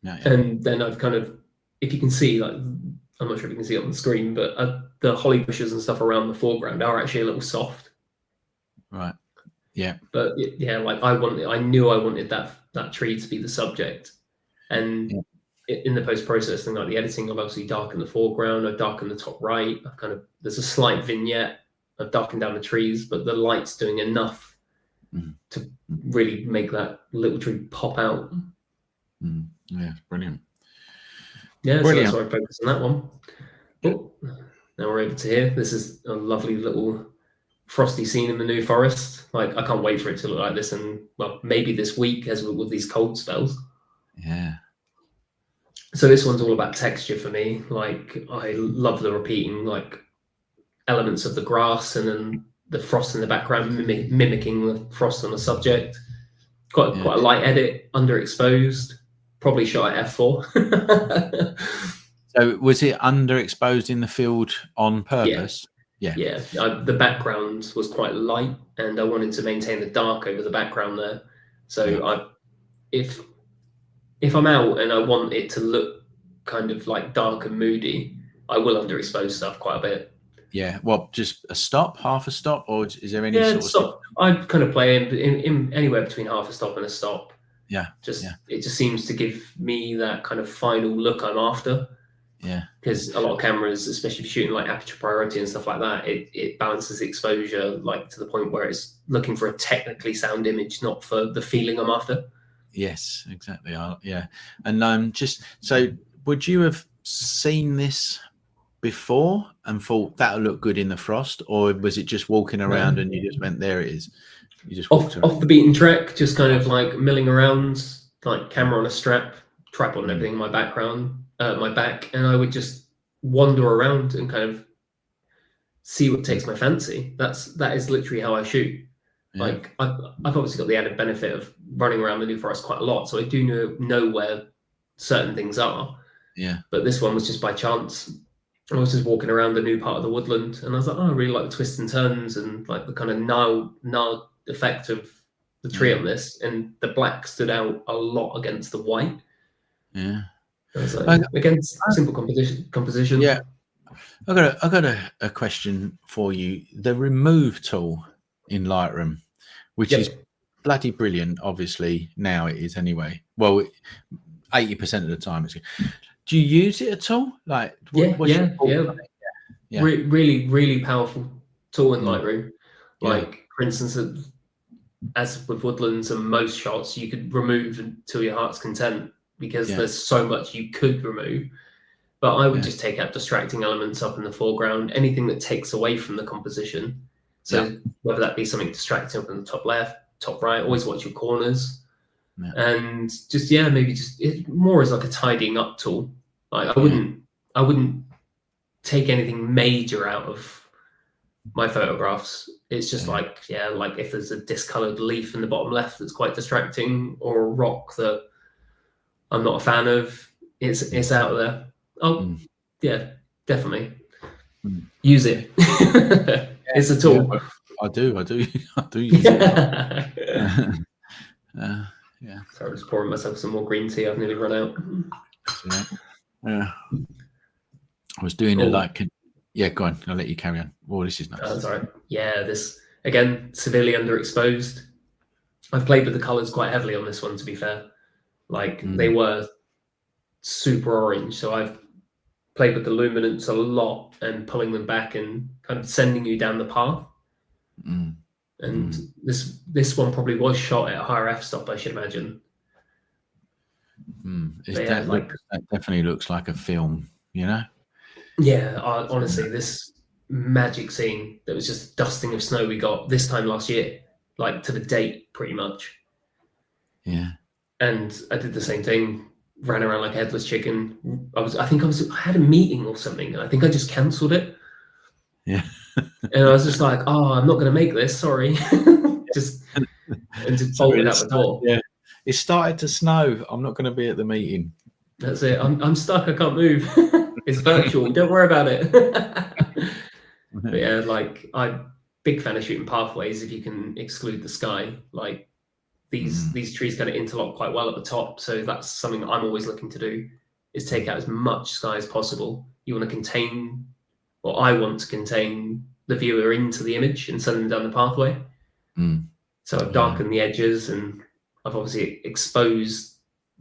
And then I've kind of, if you can see, like, I'm not sure if you can see it on the screen, but the holly bushes and stuff around the foreground are actually a little soft. Right. Yeah. But yeah, like I knew I wanted that tree to be the subject. And in the post-processing, like the editing, I've obviously darkened the foreground, I've darkened the top right, there's a slight vignette, I've darkened down the trees, but the light's doing enough to really make that little tree pop out. Yeah, brilliant. Yeah, brilliant. So that's why I focus on that one. Oh, now we're able to hear. This is a lovely little frosty scene in the New Forest. Like, I can't wait for it to look like this, and well, maybe this week as with these cold spells. Yeah. So this one's all about texture for me. Like, I love the repeating like elements of the grass and then the frost in the background mimicking the frost on the subject. Quite a light edit, underexposed. Probably shot at f4. So was it underexposed in the field on purpose? Yeah. The background was quite light, and I wanted to maintain the dark over the background there. So if I'm out and I want it to look kind of like dark and moody, I will underexpose stuff quite a bit. Yeah. Well, just a stop, half a stop, or is there any sort of stop? I kind of play in anywhere between half a stop and a stop. Yeah. It just seems to give me that kind of final look I'm after. Yeah. Because a lot of cameras, especially if you're shooting like aperture priority and stuff like that, it balances exposure like to the point where it's looking for a technically sound image, not for the feeling I'm after. Yes, exactly. Yeah. And just so, would you have seen this before and thought that'll look good in the frost, or was it just walking around and you just went, there it is? You just off the beaten track, just kind of like milling around, like camera on a strap, tripod and everything in my background, my back, and I would just wander around and kind of see what takes my fancy. That is literally how I shoot. Yeah. Like I've obviously got the added benefit of running around the New Forest quite a lot, so I do know where certain things are. Yeah. But this one was just by chance. I was just walking around the new part of the woodland, and I was like, oh, I really like the twists and turns and like the kind of gnarled effect of the tree on this, and the black stood out a lot against the white. Yeah. I was like, against simple composition. Yeah. I got a question for you. The remove tool in Lightroom, which is bloody brilliant. Obviously now it is anyway. Well, 80% of the time it's. Do you use it at all? Like, yeah. Really, really powerful tool in Lightroom. Like, for instance, as with woodlands and most shots, you could remove to your heart's content because there's so much you could remove. But I would just take out distracting elements up in the foreground, anything that takes away from the composition. So whether that be something distracting up in the top left, top right, always watch your corners. Yeah. And just maybe just it more as like a tidying up tool. Like I wouldn't take anything major out of my photographs. It's just like if there's a discolored leaf in the bottom left that's quite distracting, or a rock that I'm not a fan of, it's out there. Oh yeah, definitely use it. It's a tool. Yeah, I do use it. Yeah. Sorry, I'm just pouring myself some more green tea. I've nearly run out. Yeah. I was doing go on. I'll let you carry on. Oh, this is nice. That's all right. Yeah, this again, severely underexposed. I've played with the colors quite heavily on this one, to be fair. Like they were super orange, so I've played with the luminance a lot and pulling them back and kind of sending you down the path. And this one probably was shot at a higher f-stop, I should imagine. That definitely looks like a film, you know? Yeah, honestly, this magic scene that was just dusting of snow we got this time last year, like to the date, pretty much. Yeah. And I did the same thing, ran around like a headless chicken. I had a meeting or something, and I think I just cancelled it. Yeah. And I was just like, oh, I'm not going to make this, sorry. just bolted out the door. Yeah. It started to snow. I'm not going to be at the meeting. That's it. I'm stuck. I can't move. It's virtual. Don't worry about it. But yeah, like I'm big fan of shooting pathways if you can exclude the sky. Like these trees kind of interlock quite well at the top, so that's something I'm always looking to do, is take out as much sky as possible. You want to contain, or I want to contain the viewer into the image and send them down the pathway. So I've darkened the edges, and I've obviously exposed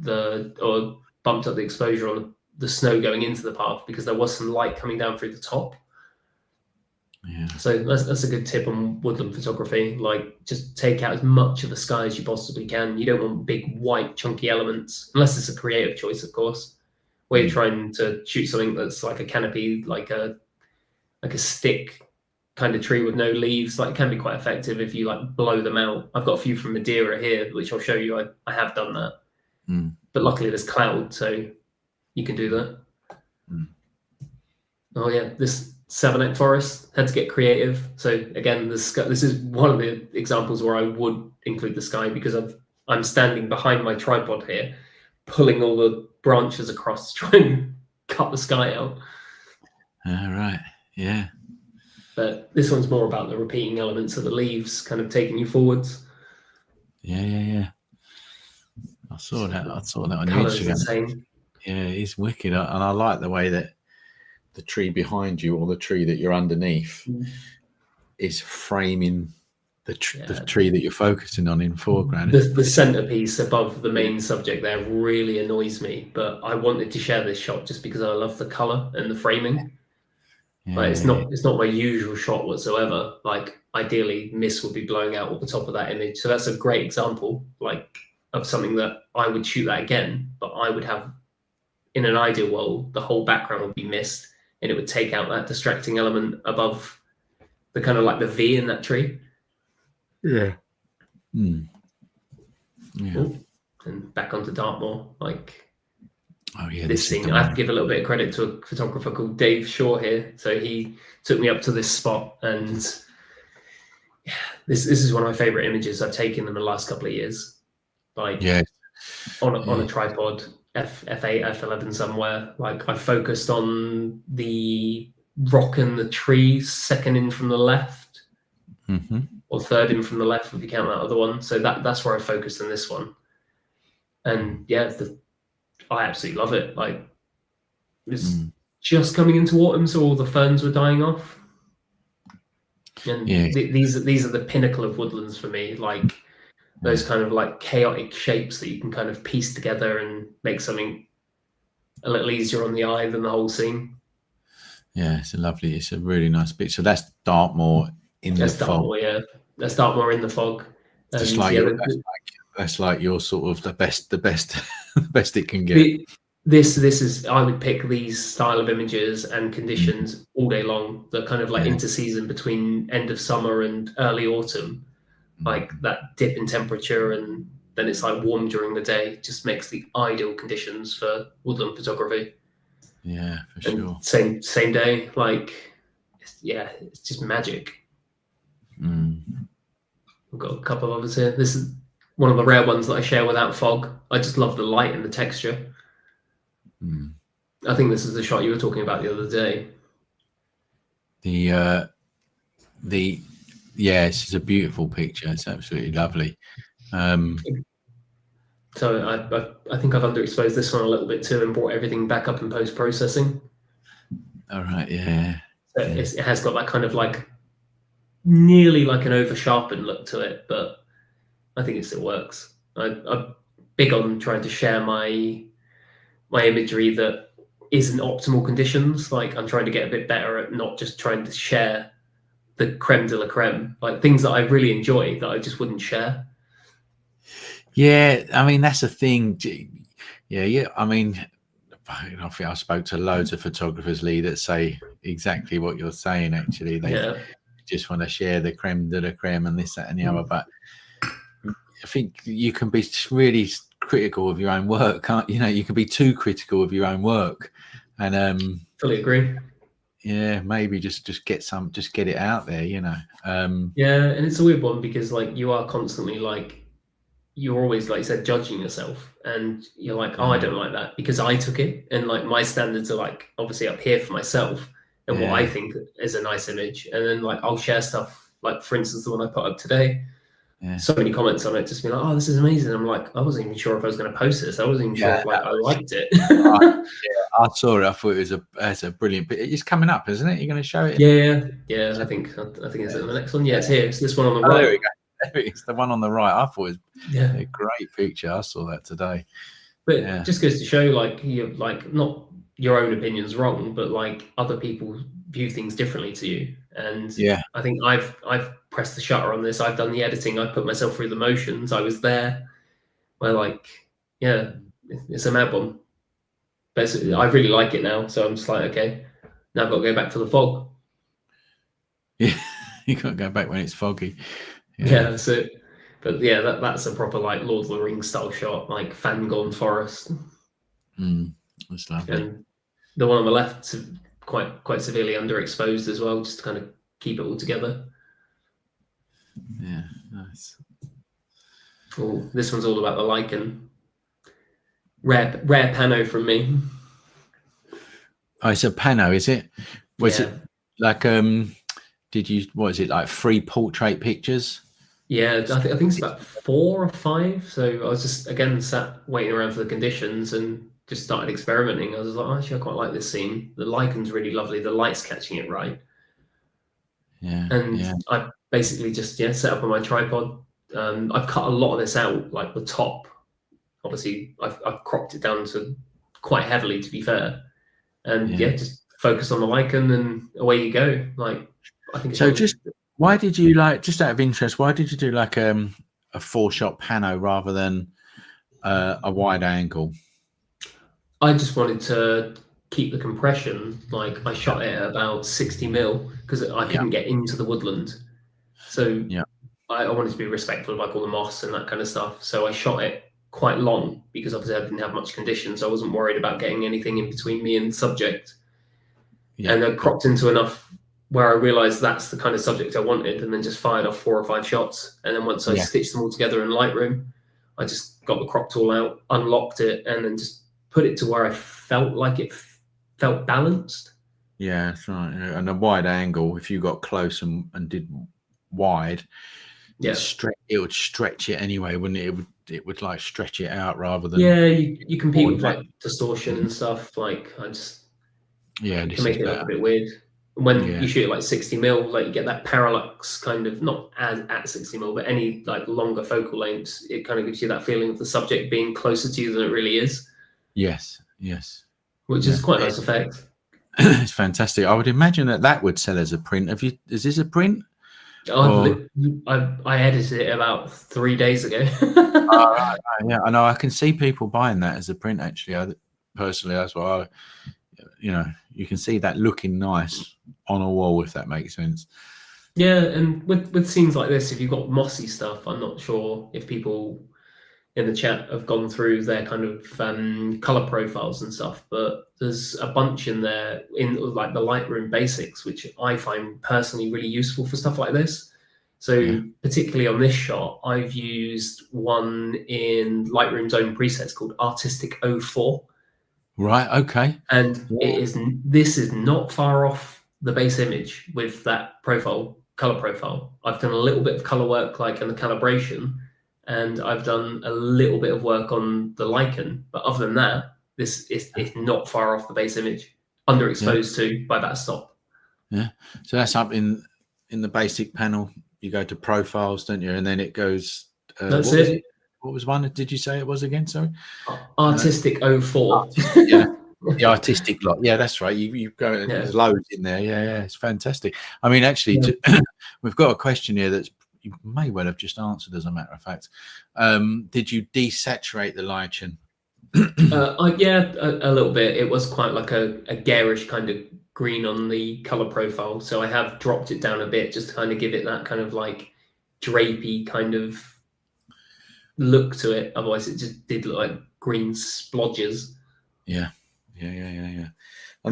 or bumped up the exposure on the snow going into the path because there was some light coming down through the top. Yeah. So that's a good tip on woodland photography. Like, just take out as much of the sky as you possibly can. You don't want big white chunky elements, unless it's a creative choice, of course, where you're trying to shoot something that's like a canopy, like a stick kind of tree with no leaves. Like, it can be quite effective if you like blow them out. I've got a few from Madeira here, which I'll show you. I have done that, but luckily there's cloud, so you can do that. Oh yeah, this Savannah forest had to get creative. So again, this is one of the examples where I would include the sky, because I'm standing behind my tripod here, pulling all the branches across to try and cut the sky out. All right, yeah. But this one's more about the repeating elements of the leaves kind of taking you forwards. Yeah. I saw that on Colour's Instagram. insane. Yeah, it's wicked, and I like the way that the tree behind you, or the tree that you're underneath, is framing the tree that you're focusing on in foreground. The centerpiece above the main subject there really annoys me, but I wanted to share this shot just because I love the color and the framing. Like, it's not my usual shot whatsoever. Like, ideally, mist would be blowing out all the top of that image. So that's a great example, like, of something that I would shoot that again, but I would have, in an ideal world, the whole background would be mist, and it would take out that distracting element above the kind of like the V in that tree. Yeah. Ooh, and back onto Dartmoor. Like, this scene, I have to give a little bit of credit to a photographer called Dave Shaw here. So he took me up to this spot, and this is one of my favorite images I've taken in the last couple of years. Like, on a tripod, f8, f11 somewhere. Like, I focused on the rock and the tree second in from the left, or third in from the left if you count that other one. So that's where I focused in this one. And yeah, I absolutely love it. Like, it's just coming into autumn, so all the ferns were dying off. And these are the pinnacle of woodlands for me. Like, those kind of like chaotic shapes that you can kind of piece together and make something a little easier on the eye than the whole scene. Yeah, it's a really nice picture. That's Dartmoor in the fog. Yeah, that's Dartmoor in the fog. Just like that's like your sort of the best the best it can get. This is, I would pick these style of images and conditions all day long. The kind of like interseason between end of summer and early autumn, like that dip in temperature, and then it's like warm during the day, just makes the ideal conditions for woodland photography. Yeah, for sure. Same day, like, it's just magic. I've got a couple of others here. This is one of the rare ones that I share without fog. I just love the light and the texture. I think this is the shot you were talking about the other day. This is a beautiful picture. It's absolutely lovely. So I think I've underexposed this one a little bit too and brought everything back up in post-processing. All right, yeah. So it has got that kind of like nearly like an over-sharpened look to it, but I think it still works. I'm big on trying to share my imagery that isn't optimal conditions. Like, I'm trying to get a bit better at not just trying to share the creme de la creme, like things that I really enjoy that I just wouldn't share. Yeah, I mean, that's the thing. Yeah. I mean, I think I spoke to loads of photographers, Lee, that say exactly what you're saying. Actually, they just want to share the creme de la creme and this, that, and the other. But I think you can be really critical of your own work, can't you? You can be too critical of your own work, and fully agree. Yeah, maybe just get it out there. Yeah, and it's a weird one because like you are constantly like you're always, like you said, judging yourself, and you're like, oh, I don't like that because I took it, and like my standards are like obviously up here for myself and what I think is a nice image, and then like I'll share stuff like, for instance, the one I put up today. So many comments on it, just being like, "Oh, this is amazing." I'm like, I wasn't even sure if I was going to post this. I wasn't even sure if like I liked it. I saw it. I thought it was a brilliant. But it's coming up, isn't it? You're going to show it? Yeah. I think it's the next one. Yeah, it's here. It's this one on the right. There we go. It's the one on the right. I thought it was a great picture. I saw that today. But it just goes to show, like, you're like, not your own opinion's wrong, but like other people view things differently to you. And I think I've pressed the shutter on this. I've done the editing. I've put myself through the motions. I was there. Where like, it's a mad one. But I really like it now. So I'm just like, okay, now I've got to go back to the fog. Yeah, you can't go back when it's foggy. Yeah, so, but yeah, that's a proper like Lord of the Rings style shot, like Fangorn Forest. That's lovely. And the one on the left, quite severely underexposed as well, just to kind of keep it all together. Yeah, nice. Oh, this one's all about the lichen. Rare pano from me. Oh, it's a pano, is it? Was it like what is it, like 3 portrait pictures? Yeah, I think it's about 4 or 5. So I was just again sat waiting around for the conditions and just started experimenting. I was like, oh, actually, I quite like this scene. The lichen's really lovely. The light's catching it right. Yeah. And I basically just set up on my tripod. I've cut a lot of this out, like the top. Obviously, I've cropped it down to quite heavily, to be fair. And just focus on the lichen and away you go. Like, I think. So why did you, like, just out of interest, why did you do like a 4-shot pano rather than a wide angle? I just wanted to keep the compression. Like, I shot it at about 60 mil because I couldn't get into the woodland. So I wanted to be respectful of like all the moss and that kind of stuff. So I shot it quite long because obviously I didn't have much condition. So I wasn't worried about getting anything in between me and the subject. And I cropped into enough where I realized that's the kind of subject I wanted, and then just fired off 4 or 5 shots. And then once I stitched them all together in Lightroom, I just got the crop tool out, unlocked it, and then just put it to where I felt like it felt balanced. Yeah, that's right. And a wide angle, if you got close and did wide, it would stretch it anyway, wouldn't it? It would like stretch it out rather than you compete with like distortion and stuff. Like I just it can make it look a bit weird. When you shoot like 60 mil, like you get that parallax kind of, not at 60 mil, but any like longer focal lengths, it kind of gives you that feeling of the subject being closer to you than it really is. Yes. Which is quite a nice effect. It's fantastic. I would imagine that would sell as a print. Is this a print? I edited it about 3 days ago. Yeah, I know. I can see people buying that as a print. Actually, personally, that's why you can see that looking nice on a wall, if that makes sense. Yeah, and with scenes like this, if you've got mossy stuff, I'm not sure if people in the chat have gone through their kind of color profiles and stuff, but there's a bunch in there in like the Lightroom basics, which I find personally really useful for stuff like this. So particularly on this shot, I've used one in Lightroom's own presets called Artistic 04. Right. Okay. And this is not far off the base image with that color profile. I've done a little bit of color work, like in the calibration, and I've done a little bit of work on the lichen. But other than that, this is not far off the base image, underexposed to by that stop. Yeah. So that's up in the basic panel. You go to profiles, don't you? And then it goes. That's it. What was one? Did you say it was again? Sorry. Artistic 04. Yeah. The artistic lot. Yeah, that's right. You go. There's loads in there. Yeah. It's fantastic. I mean, actually, we've got a question here that's you may well have just answered, as a matter of fact. Did you desaturate the lichen? Yeah, a little bit. It was quite like a garish kind of green on the color profile, so I have dropped it down a bit just to kind of give it that kind of like drapey kind of look to it. Otherwise, it just did look like green splodges. Yeah. And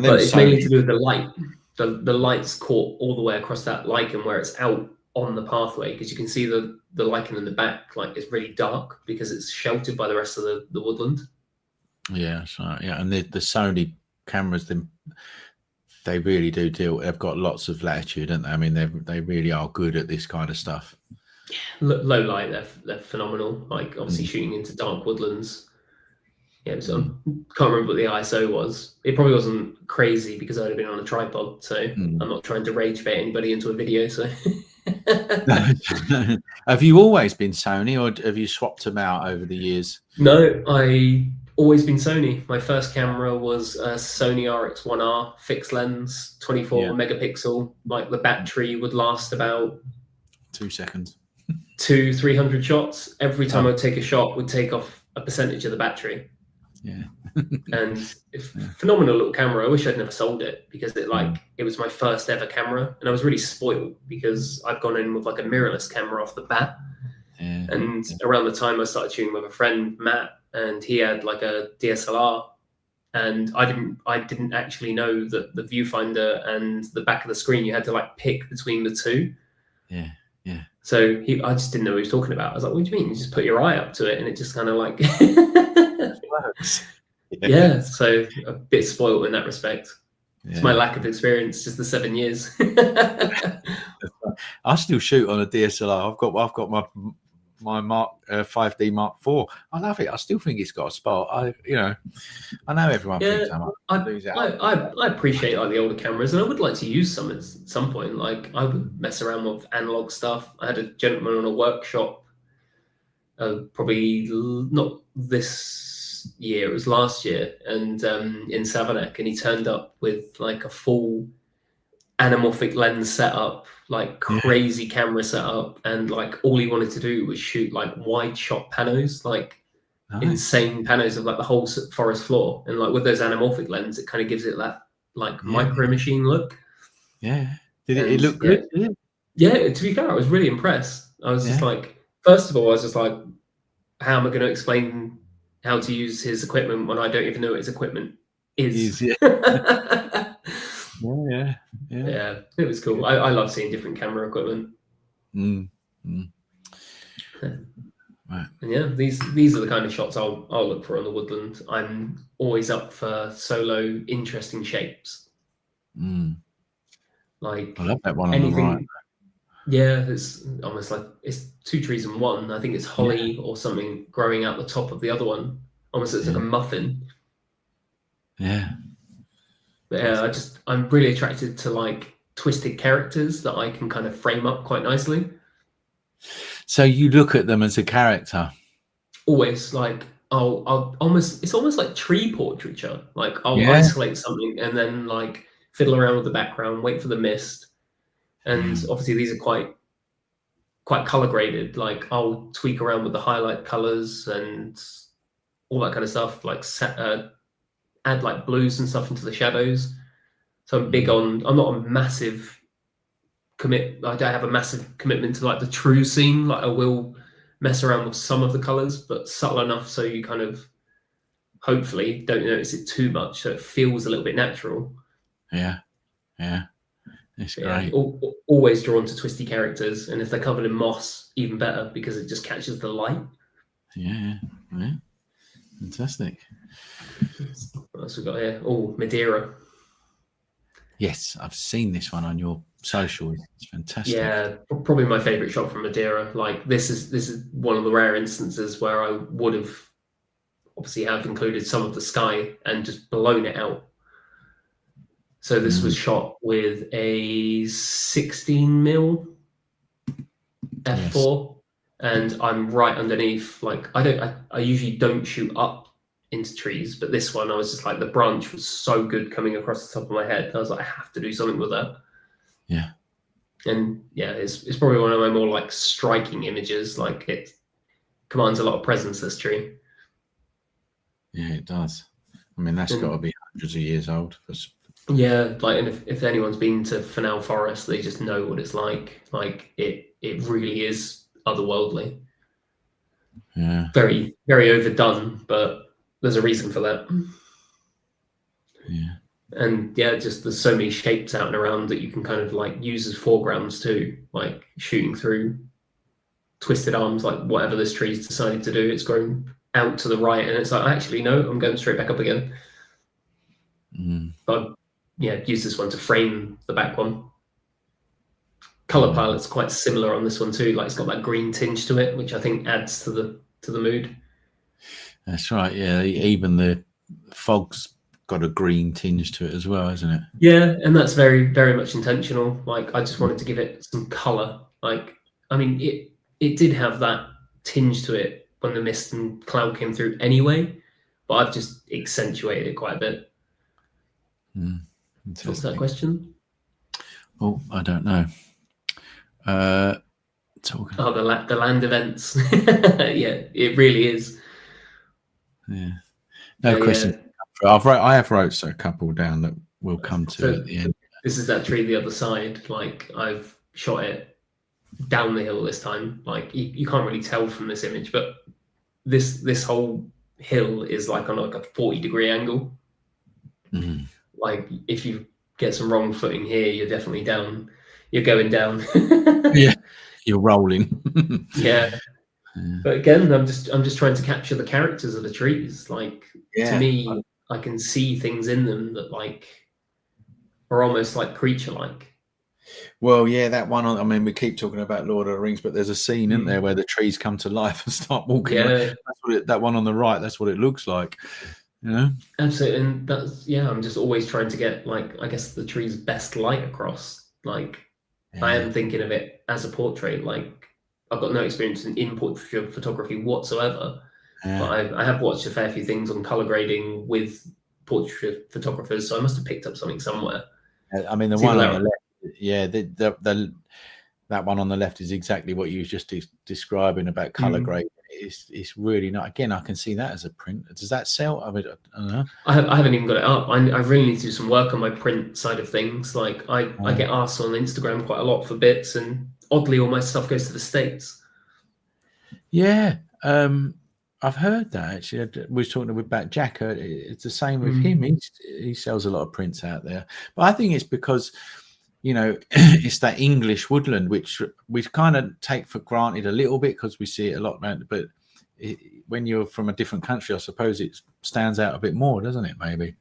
then But it's mainly Sony. to do with the light. The light's caught all the way across that lichen where it's out on the pathway, because you can see the lichen in the back, like it's really dark because it's sheltered by the rest of the woodland. Yeah, so yeah, and the Sony cameras, they really do deal. They've got lots of latitude, don't they? I mean, they really are good at this kind of stuff. Low light, they're phenomenal. Like obviously shooting into dark woodlands. Yeah, so can't remember what the ISO was. It probably wasn't crazy because I'd have been on a tripod, so I'm not trying to rage bait anybody into a video. So, have you always been Sony, or have you swapped them out over the years? No, I always been Sony. My first camera was a Sony RX1R fixed lens, 24 megapixel. Like the battery would last about 2 seconds. 200-300 shots. Every time I'd take a shot, would take off a percentage of the battery. Yeah. And phenomenal little camera. I wish I'd never sold it because it was my first ever camera, and I was really spoiled because I've gone in with like a mirrorless camera off the bat. Yeah. And around the time I started shooting with a friend, Matt, and he had like a DSLR, and I didn't actually know that the viewfinder and the back of the screen, you had to like pick between the two. Yeah. So I just didn't know what he was talking about. I was like, "What do you mean? You just put your eye up to it, and it just kind of like." Works. Yeah, so a bit spoiled in that respect. It's my lack of experience, just the 7 years. I still shoot on a DSLR. I've got my Mark 5D Mark IV. I love it. I still think it's got a spot. I know everyone thinks I appreciate like the older cameras, and I would like to use some at some point. Like I would mess around with analog stuff. I had a gentleman on a workshop, probably not this year, it was last year, and in Savernake, and he turned up with like a full anamorphic lens setup, like crazy camera setup, and like all he wanted to do was shoot like wide shot panos, like insane panos of like the whole forest floor, and like with those anamorphic lens, it kind of gives it that like micro machine look. Yeah. Did it look good? Yeah, to be fair, I was really impressed. I was just like, first of all, I was just like, how am I going to explain how to use his equipment when I don't even know what his equipment is? Yeah, it was cool. I love seeing different camera equipment. Right. And yeah, these are the kind of shots I'll look for on the woodland. I'm always up for solo interesting shapes. Like I love that one anything, on the right. Yeah, it's almost like it's two trees in one. I think it's holly or something growing out the top of the other one. Almost looks like a muffin. Yeah. But yeah, I'm really attracted to like twisted characters that I can kind of frame up quite nicely. So you look at them as a character? Always. Like it's almost like tree portraiture. Like I'll isolate something and then like fiddle around with the background, wait for the mist. And obviously these are quite color graded. Like I'll tweak around with the highlight colors and all that kind of stuff, like add like blues and stuff into the shadows. So I'm not a massive I don't have a massive commitment to like the true scene. Like I will mess around with some of the colors, but subtle enough so you kind of hopefully don't notice it too much, so it feels a little bit natural. Yeah. It's great. Always drawn to twisty characters, and if they're covered in moss, even better because it just catches the light. Yeah. Fantastic. What else we got here? Oh, Madeira. Yes, I've seen this one on your socials. It's fantastic. Yeah, probably my favorite shot from Madeira. Like this is one of the rare instances where I would have obviously have included some of the sky and just blown it out. So this was shot with a 16mm f4, and I'm right underneath. Like I usually don't shoot up into trees, but this one I was just like, the branch was so good coming across the top of my head. I was like, I have to do something with that. Yeah. And yeah, it's probably one of my more like striking images. Like it commands a lot of presence, this tree. Yeah, it does. I mean, that's got to be hundreds of years old. Yeah, like, and if anyone's been to Fennell Forest, they just know what it's like. Like, it really is otherworldly. Yeah. Very, very overdone, but there's a reason for that. Yeah. And yeah, just there's so many shapes out and around that you can kind of like use as foregrounds too, like shooting through twisted arms, like whatever this tree's decided to do, it's grown out to the right, and it's like, actually, no, I'm going straight back up again. But yeah, use this one to frame the back one. Color palette's quite similar on this one too. Like, it's got that green tinge to it, which I think adds to the mood. That's right. Yeah, even the fog's got a green tinge to it as well, isn't it? Yeah, and that's very, very much intentional. Like, I just wanted to give it some color. Like, I mean, it did have that tinge to it when the mist and cloud came through anyway, but I've just accentuated it quite a bit. What's that question? Oh, I don't know. The land events. Yeah, it really is. Yeah, no question. Yeah. I have wrote a couple down that we'll come to at the end. This is that tree the other side. Like, I've shot it down the hill this time. Like, you can't really tell from this image, but this whole hill is like on like a 40-degree angle. Like, if you get some wrong footing here, you're definitely down. You're going down. Yeah, you're rolling. Yeah. But again, I'm just trying to capture the characters of the trees. Like, to me, I can see things in them that like are almost like creature-like. Well, yeah, that one. I mean, we keep talking about Lord of the Rings, but there's a scene in there where the trees come to life and start walking. Yeah, that one on the right. That's what it looks like. You know, absolutely. And that's I'm just always trying to get, like, I guess, the tree's best light across. Like, I am thinking of it as a portrait. Like, I've got no experience in portrait photography whatsoever, but I have watched a fair few things on color grading with portrait photographers, so I must have picked up something somewhere. I mean, the one on the left, that one on the left is exactly what you were just describing about color grading. It's really not. Again, I can see that as a print. Does that sell? I mean, I don't know. I haven't even got it up. I really need to do some work on my print side of things. Like, I get asked on Instagram quite a lot for bits, and oddly, all my stuff goes to the States. Yeah, I've heard that actually. We were talking about Jack. It's the same with him. He sells a lot of prints out there, but I think it's because, you know, it's that English woodland, which we kind of take for granted a little bit because we see it a lot. But when you're from a different country, I suppose it stands out a bit more, doesn't it? Maybe.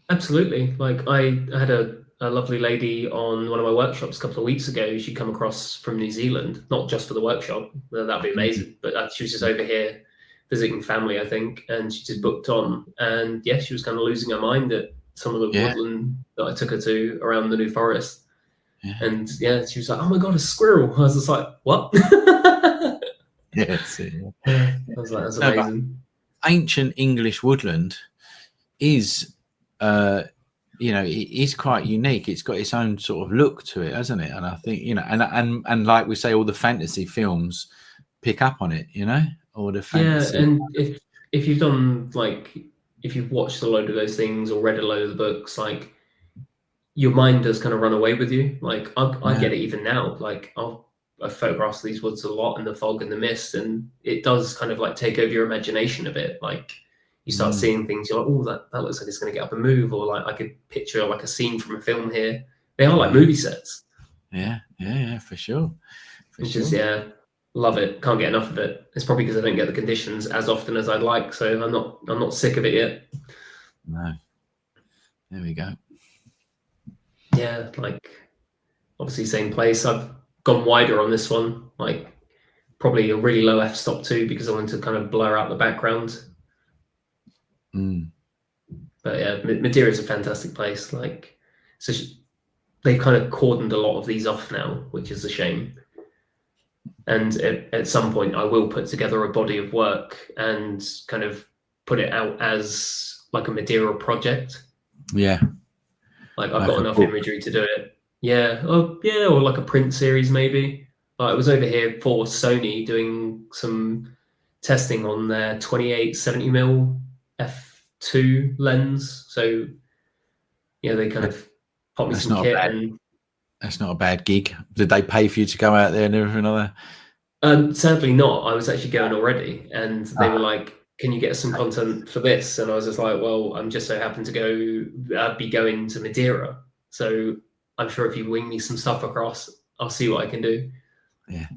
Absolutely. Like, I had a lovely lady on one of my workshops a couple of weeks ago. She'd come across from New Zealand, not just for the workshop. That'd be amazing. But she was just over here visiting family, I think, and she just booked on. And yeah, she was kind of losing her mind at some of the woodland that I took her to around the New Forest. And yeah, she was like, "Oh my god, a squirrel!" I was just like, "What?" I was like, "That's amazing." Ancient English woodland is, you know, it is quite unique. It's got its own sort of look to it, hasn't it? And I think, you know, and like we say, all the fantasy films pick up on it, you know, all the fantasy. Yeah, and if you've done, like, if you've watched a load of those things or read a load of the books, like, your mind does kind of run away with you. Like, I get it even now. Like, I photograph these woods a lot in the fog and the mist, and it does kind of like take over your imagination a bit. Like, you start seeing things, you're like, "Oh, that looks like it's going to get up and move," or like, I could picture like a scene from a film here. They are like movie sets. Yeah, for sure. Just love it. Can't get enough of it. It's probably because I don't get the conditions as often as I'd like, so I'm not sick of it yet. No. There we go. Yeah, like, obviously same place. I've gone wider on this one, like probably a really low f-stop too, because I wanted to kind of blur out the background. But yeah, Madeira is a fantastic place. Like, so they've kind of cordoned a lot of these off now, which is a shame. And at some point, I will put together a body of work and kind of put it out as like a Madeira project. Yeah. Like, I've got enough imagery to do it. Yeah. Oh, yeah. Or like a print series, maybe. I was over here for Sony doing some testing on their 28 70mm f2 lens. So yeah, they kind of pop me some kit. And that's not a bad gig. Did they pay for you to go out there and everything like that? Sadly not. I was actually going already, and they were like, can you get us some content for this? And I was just like, well, I'm just so happen to be going to Madeira, so I'm sure if you wing me some stuff across, I'll see what I can do. Yeah.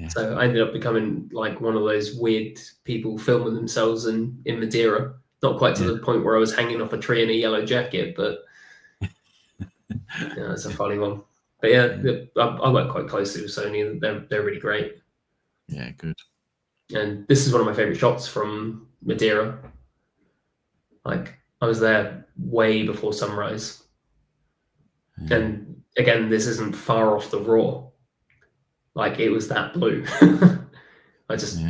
So I ended up becoming like one of those weird people filming themselves in Madeira. Not quite to the point where I was hanging off a tree in a yellow jacket, but yeah, it's a funny one. But yeah, I work quite closely with Sony. They're really great. Yeah, good. And this is one of my favorite shots from Madeira. Like, I was there way before sunrise. And again, this isn't far off the raw. Like, it was that blue. I just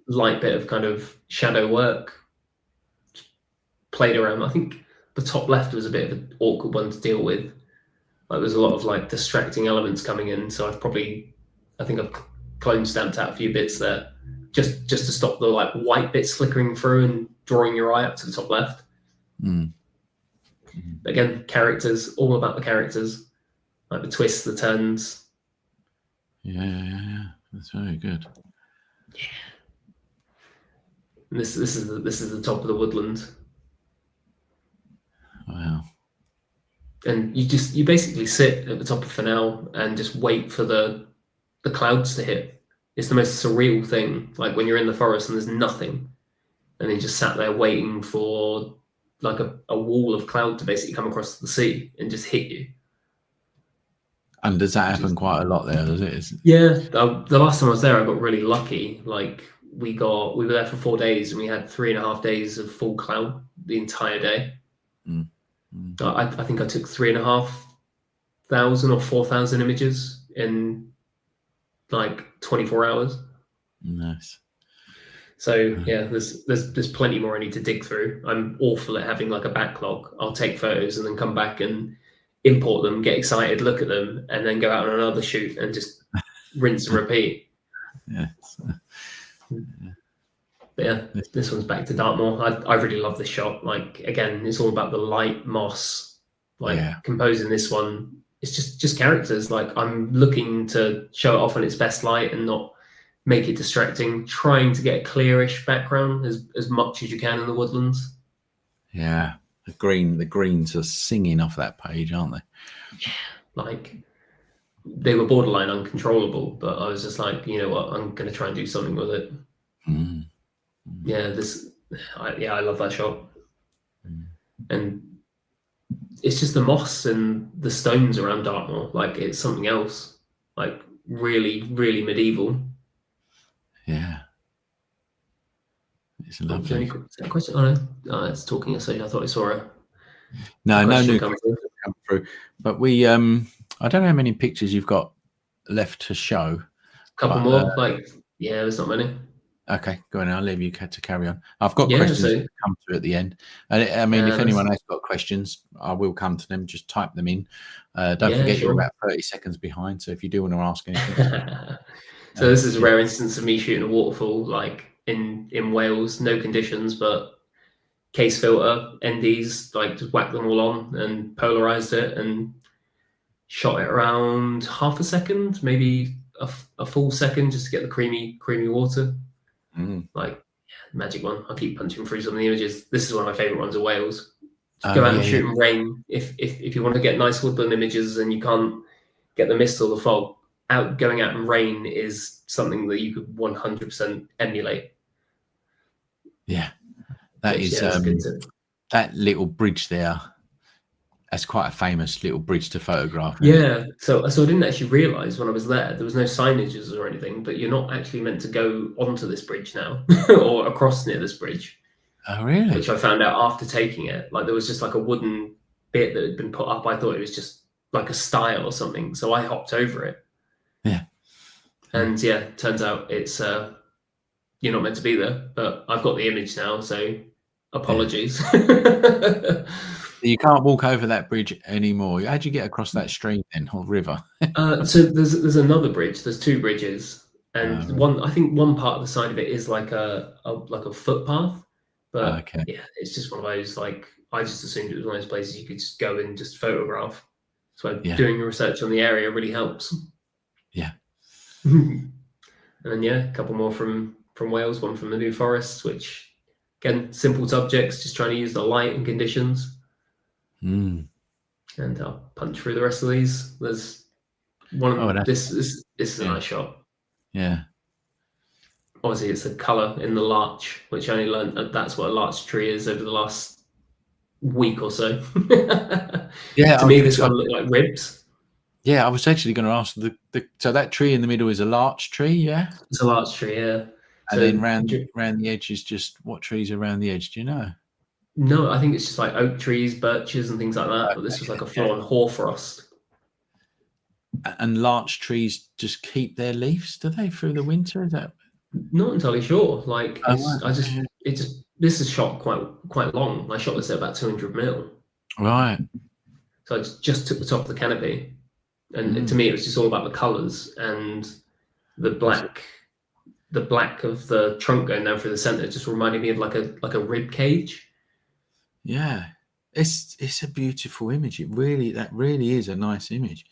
light bit of kind of shadow work, played around. I think the top left was a bit of an awkward one to deal with. Like, there's a lot of like distracting elements coming in. So I think I've clone stamped out a few bits there, just to stop the like white bits flickering through and drawing your eye up to the top left. Again, characters, all about the characters, like the twists, the turns. Yeah. That's very good. Yeah. And this is the top of the woodland. Wow. And you basically sit at the top of Fennell and just wait for the clouds to hit. It's the most surreal thing. Like when you're in the forest and there's nothing, and you just sat there waiting for like a wall of cloud to basically come across the sea and just hit you. And does that happen quite a lot there? Does it? Yeah. The last time I was there, I got really lucky. Like we were there for 4 days and we had 3.5 days of full cloud the entire day. I think I took 3,500 or 4,000 images in like 24 hours. Nice. So yeah, there's plenty more I need to dig through. I'm awful at having like a backlog. I'll take photos and then come back and import them, get excited, look at them, and then go out on another shoot and just rinse and repeat. Yeah. But yeah, this one's back to Dartmoor. I really love this shot. Like again, it's all about the light moss. Like composing this one, it's just characters. Like I'm looking to show it off in its best light and not make it distracting. Trying to get a clearish background as much as you can in the woodlands. Yeah, the greens are singing off that page, aren't they? Yeah, like they were borderline uncontrollable, but I was just like, you know what, I'm going to try and do something with it. Yeah, I love that shot. And it's just the moss and the stones around Dartmoor. Like it's something else. Like really, really medieval. Yeah. It's lovely. Is there a question? Oh no, it's talking. So I thought I saw a no new come through. But we I don't know how many pictures you've got left to show. Couple more. There's not many. Okay, go on. I'll leave you to carry on. I've got questions to come to at the end. I mean, if anyone has got questions, I will come to them. Just type them in. Don't forget you're about 30 seconds behind. So if you do want to ask anything. So this is a rare instance of me shooting a waterfall, like in Wales, no conditions, but case filter, NDs, like just whacked them all on and polarized it and shot it around half a second, maybe a full second, just to get the creamy water. Like magic one. I'll keep punching through some of the images. This is one of my favorite ones of Wales. Go out and shoot in rain. If you want to get nice woodland images and you can't get the mist or the fog, going out in rain is something that you could 100% emulate. Yeah, that is that little bridge there. That's quite a famous little bridge to photograph. Yeah, so I didn't actually realise when I was there was no signages or anything, but you're not actually meant to go onto this bridge now or across near this bridge. Oh, really? Which I found out after taking it. Like there was just like a wooden bit that had been put up. I thought it was just like a stile or something, so I hopped over it. Yeah. And yeah, turns out it's you're not meant to be there, but I've got the image now, so apologies. Yeah. You can't walk over that bridge anymore. How'd you get across that stream then, or river? So there's another bridge. There's two bridges, and I think one part of the side of it is like a footpath, But Okay. yeah, it's just one of those, like, I just assumed it was one of those places you could just go and just photograph. So Yeah. doing your research on the area really helps. Yeah. And then a couple more from Wales, one from the New Forest, which again, simple subjects, just trying to use the light and conditions. Mm. And I'll punch through the rest of these. There's one. Oh, This is a nice shot. Yeah. Obviously, it's the colour in the larch, which I only learned that's what a larch tree is over the last week or so. Yeah. To me, this one looked like ribs. Yeah, I was actually going to ask so that tree in the middle is a larch tree, yeah? It's a larch tree, yeah. And So then round the edge is just what trees are around the edge? Do you know? no, I think it's just like oak trees, birches, and things like that. But this was like a full-on hoarfrost. And larch trees just keep their leaves, do they, through the winter? Is that? Not entirely sure. Like Right. this is shot quite long. I shot this at about 200 mil. Right. So I just took the top of the canopy, and to me it was just all about the colours and the black. The black of the trunk going down through the center just reminded me of like a rib cage. Yeah, it's a beautiful image. That really is a nice image.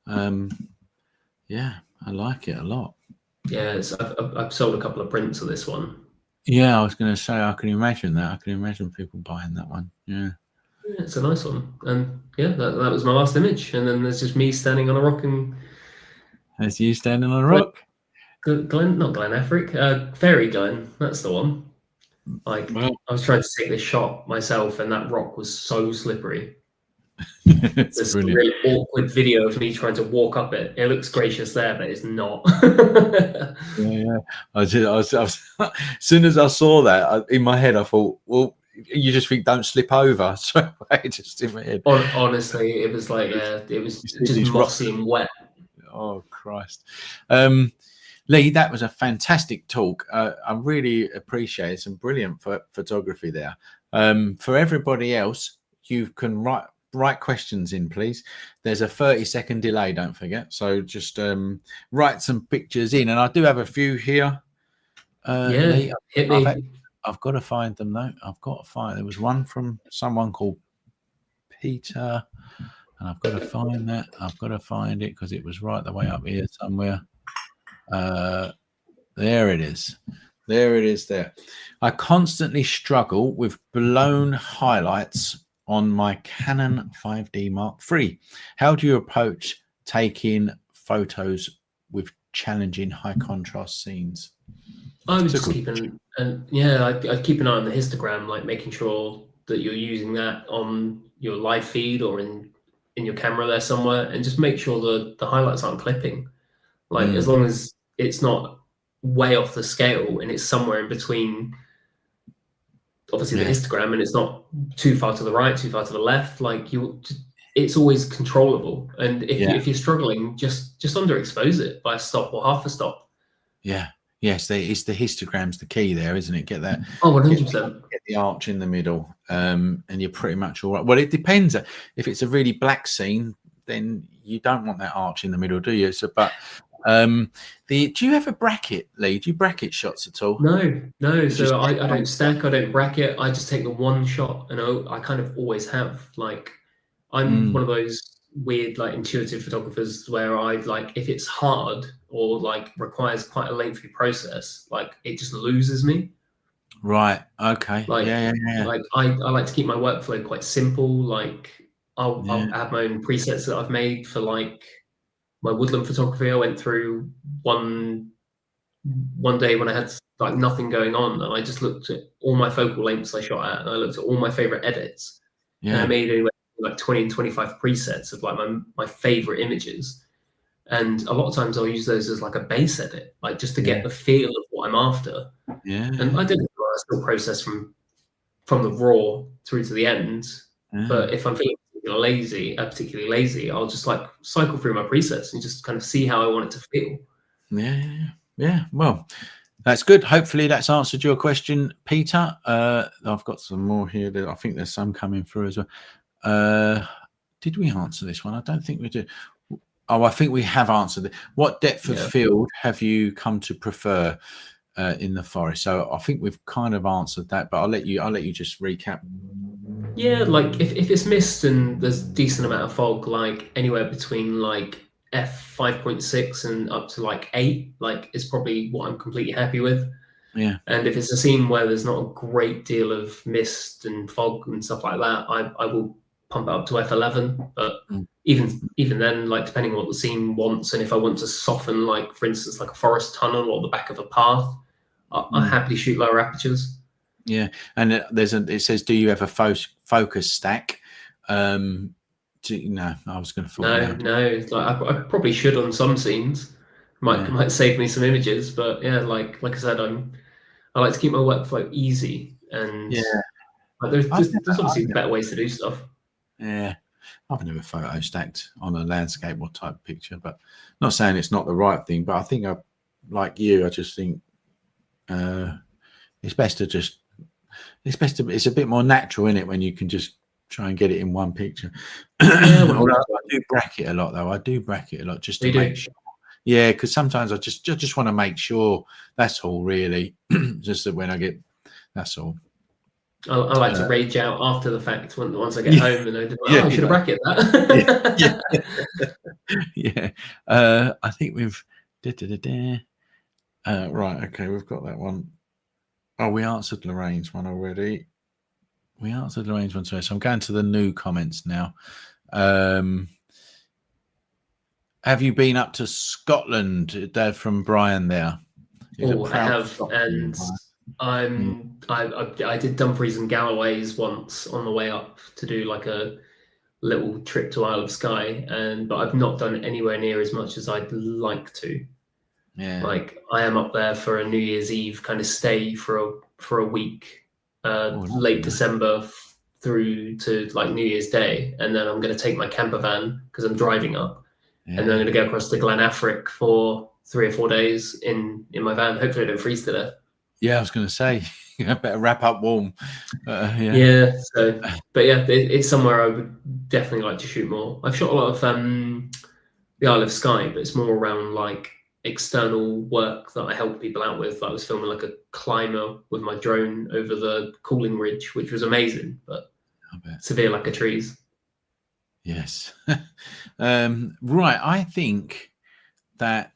Yeah, I like it a lot. Yeah, I've sold a couple of prints of this one. Yeah, I was going to say I can imagine that. I can imagine people buying that one. Yeah. Yeah, it's a nice one, and that was my last image. And then there's just me standing on a rock and As you standing on a rock. Not Glen Affric, Fairy Glen. That's the one. Like, well, I was trying to take this shot myself, and that rock was so slippery. It's There's brilliant. a really awkward video of me trying to walk up it. It looks gracious there, but it's not. Yeah. As soon as I saw that, in my head, I thought, well, you just think don't slip over. So I just in my head. Honestly, it was like, it was just mossy and wet. Oh Christ. Lee, that was a fantastic talk. I really appreciate some brilliant photography there. For everybody else, you can write questions in, please. There's a 30-second delay, don't forget. So just write some pictures in. And I do have a few here. Lee, hit me. I've got to find them though. There was one from someone called Peter. And I've got to find that. I've got to find it because it was right the way up here somewhere. There it is. There it is there. I constantly struggle with blown highlights on my Canon 5D Mark III. How do you approach taking photos with challenging high contrast scenes? I would just keep I'd keep an eye on the histogram, like making sure that you're using that on your live feed or in your camera there somewhere, and just make sure the highlights aren't clipping. Like, as long as it's not way off the scale and it's somewhere in between, obviously, the histogram, and it's not too far to the right, too far to the left. Like, it's always controllable. And if you're struggling, just underexpose it by a stop or half a stop. Yeah. Yes, it's the histogram's the key there, isn't it? Get that. Oh, 100%. Get the arch in the middle, and you're pretty much all right. Well, it depends. If it's a really black scene, then you don't want that arch in the middle, do you? So, but do you have a bracket, Lee? Do you bracket shots at all? No. So I don't stack. I don't bracket. I just take the one shot, and I kind of always have. Like, I'm one of those weird, like, intuitive photographers where I, like, if it's hard or like requires quite a lengthy process, like, it just loses me. Right. Okay. Like, yeah. Like, I like to keep my workflow quite simple. Like, I'll have my own presets that I've made for, like, my woodland photography. I went through one day when I had, like, nothing going on, and I just looked at all my focal lengths I shot at, and I looked at all my favorite edits. And I made anywhere like 20 and 25 presets of, like, my favorite images. And a lot of times I'll use those as like a base edit, like, just to get the feel of what I'm after. And I still process from the raw through to the end. But if I'm feeling particularly lazy, I'll just, like, cycle through my presets and just kind of see how I want it to feel. Yeah. Well, that's good. Hopefully that's answered your question, Peter. I've got some more here. I think there's some coming through as well. Did we answer this one? I don't think we did. Oh, I think we have answered it. What depth of field have you come to prefer? in the forest. So I think we've kind of answered that, but I'll let you just recap. Yeah, like if it's mist and there's a decent amount of fog, like anywhere between like f5.6 and up to like 8, like is probably what I'm completely happy with. Yeah. And if it's a scene where there's not a great deal of mist and fog and stuff like that, I will pump it up to f11. But even then, like depending on what the scene wants, and if I want to soften, like for instance, like a forest tunnel or the back of a path, I'll happily shoot lower apertures. Yeah, and it says, do you have a focus stack? No, I was going to No. Like I probably should on some scenes. Might save me some images, but yeah, like I said, I like to keep my workflow easy, and like, there's obviously better ways to do stuff. Yeah, I've never photo stacked on a landscape or type picture, but not saying it's not the right thing. But I think like you, I just think it's a bit more natural, isn't it, when you can just try and get it in one picture. Yeah, I do bracket a lot, though. I do bracket a lot just to make sure. Yeah, because sometimes I just want to make sure. That's all, really. Just that when I get, that's all. I like to rage out after the fact once I get home and I should have bracketed that. Yeah. I think we've right. Okay, we've got that one. Oh, we answered Lorraine's one already. So I'm going to the new comments now. Have you been up to Scotland? From Brian there. Oh, I have, and I did Dumfries and Galloway's once on the way up to do like a little trip to Isle of Skye, but I've not done anywhere near as much as I'd like to. Yeah, like I am up there for a New Year's Eve kind of stay for a week, late December through to like New Year's Day, and then I'm going to take my camper van because I'm driving up, and then I'm going to go across to Glen Affric for 3 or 4 days in my van. Hopefully, I don't freeze to death. Yeah, I was going to say, I better wrap up warm. Yeah. So, but yeah, it's somewhere I would definitely like to shoot more. I've shot a lot of the Isle of Skye, but it's more around like external work that I help people out with. I was filming like a climber with my drone over the cooling ridge, which was amazing, but severe lack of trees. Yes. Right. I think that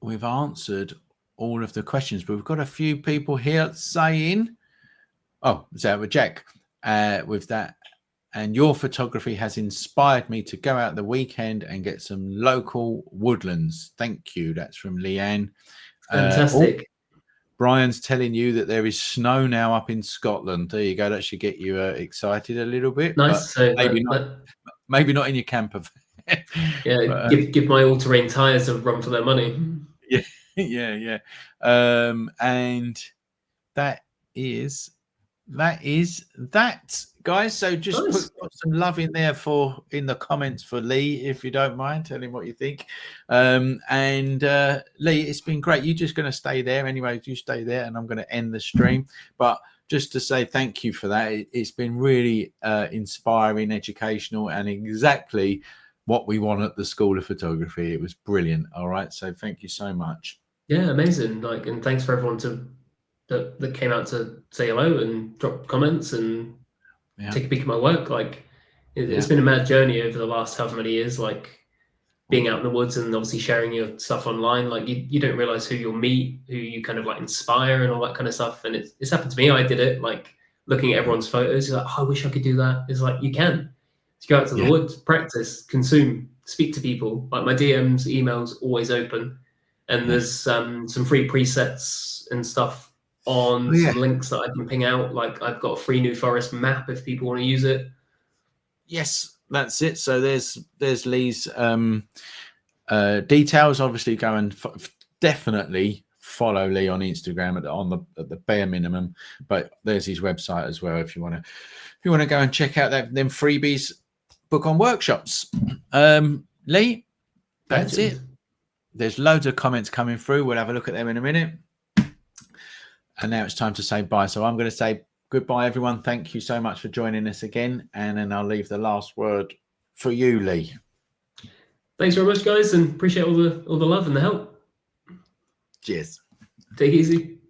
we've answered all of the questions, but we've got a few people here saying, with Jack, with that, and your photography has inspired me to go out the weekend and get some local woodlands. Thank you. That's from Leanne. Fantastic. Brian's telling you that there is snow now up in Scotland. There you go. That should get you excited a little bit. Nice. So maybe not in your camper. Yeah, give my all-terrain tires a run for their money. Yeah. And that is that, guys. So just put some love in there in the comments for Lee, if you don't mind. Tell him what you think. And Lee, it's been great. You're just going to stay there anyway. You stay there, and I'm going to end the stream. But just to say thank you for that. It's been really inspiring, educational, and exactly what we want at the School of Photography. It was brilliant. All right. So thank you so much. Yeah, amazing. And thanks for everyone that came out to say hello and drop comments and take a peek at my work. Like it's been a mad journey over the last however many years, like being out in the woods and obviously sharing your stuff online. Like you don't realize who you'll meet, who you kind of like inspire and all that kind of stuff. And it's happened to me. I did it, like looking at everyone's photos. You're like, I wish I could do that. It's like, you can. Just go out to the woods, practice, consume, speak to people. Like my DMs, emails, always open. And there's some free presets and stuff on some links that I can ping out. Like I've got a free New Forest map if people want to use it. Yes, that's it. So there's Lee's details. Obviously, go and definitely follow Lee on Instagram at the bare minimum. But there's his website as well if you want to go and check out them freebies. Book on workshops. Lee, that's it. There's loads of comments coming through. We'll have a look at them in a minute. And now it's time to say bye. So I'm going to say goodbye, everyone. Thank you so much for joining us again. And then I'll leave the last word for you, Lee. Thanks very much, guys, and appreciate all the love and the help. Cheers. Take it easy.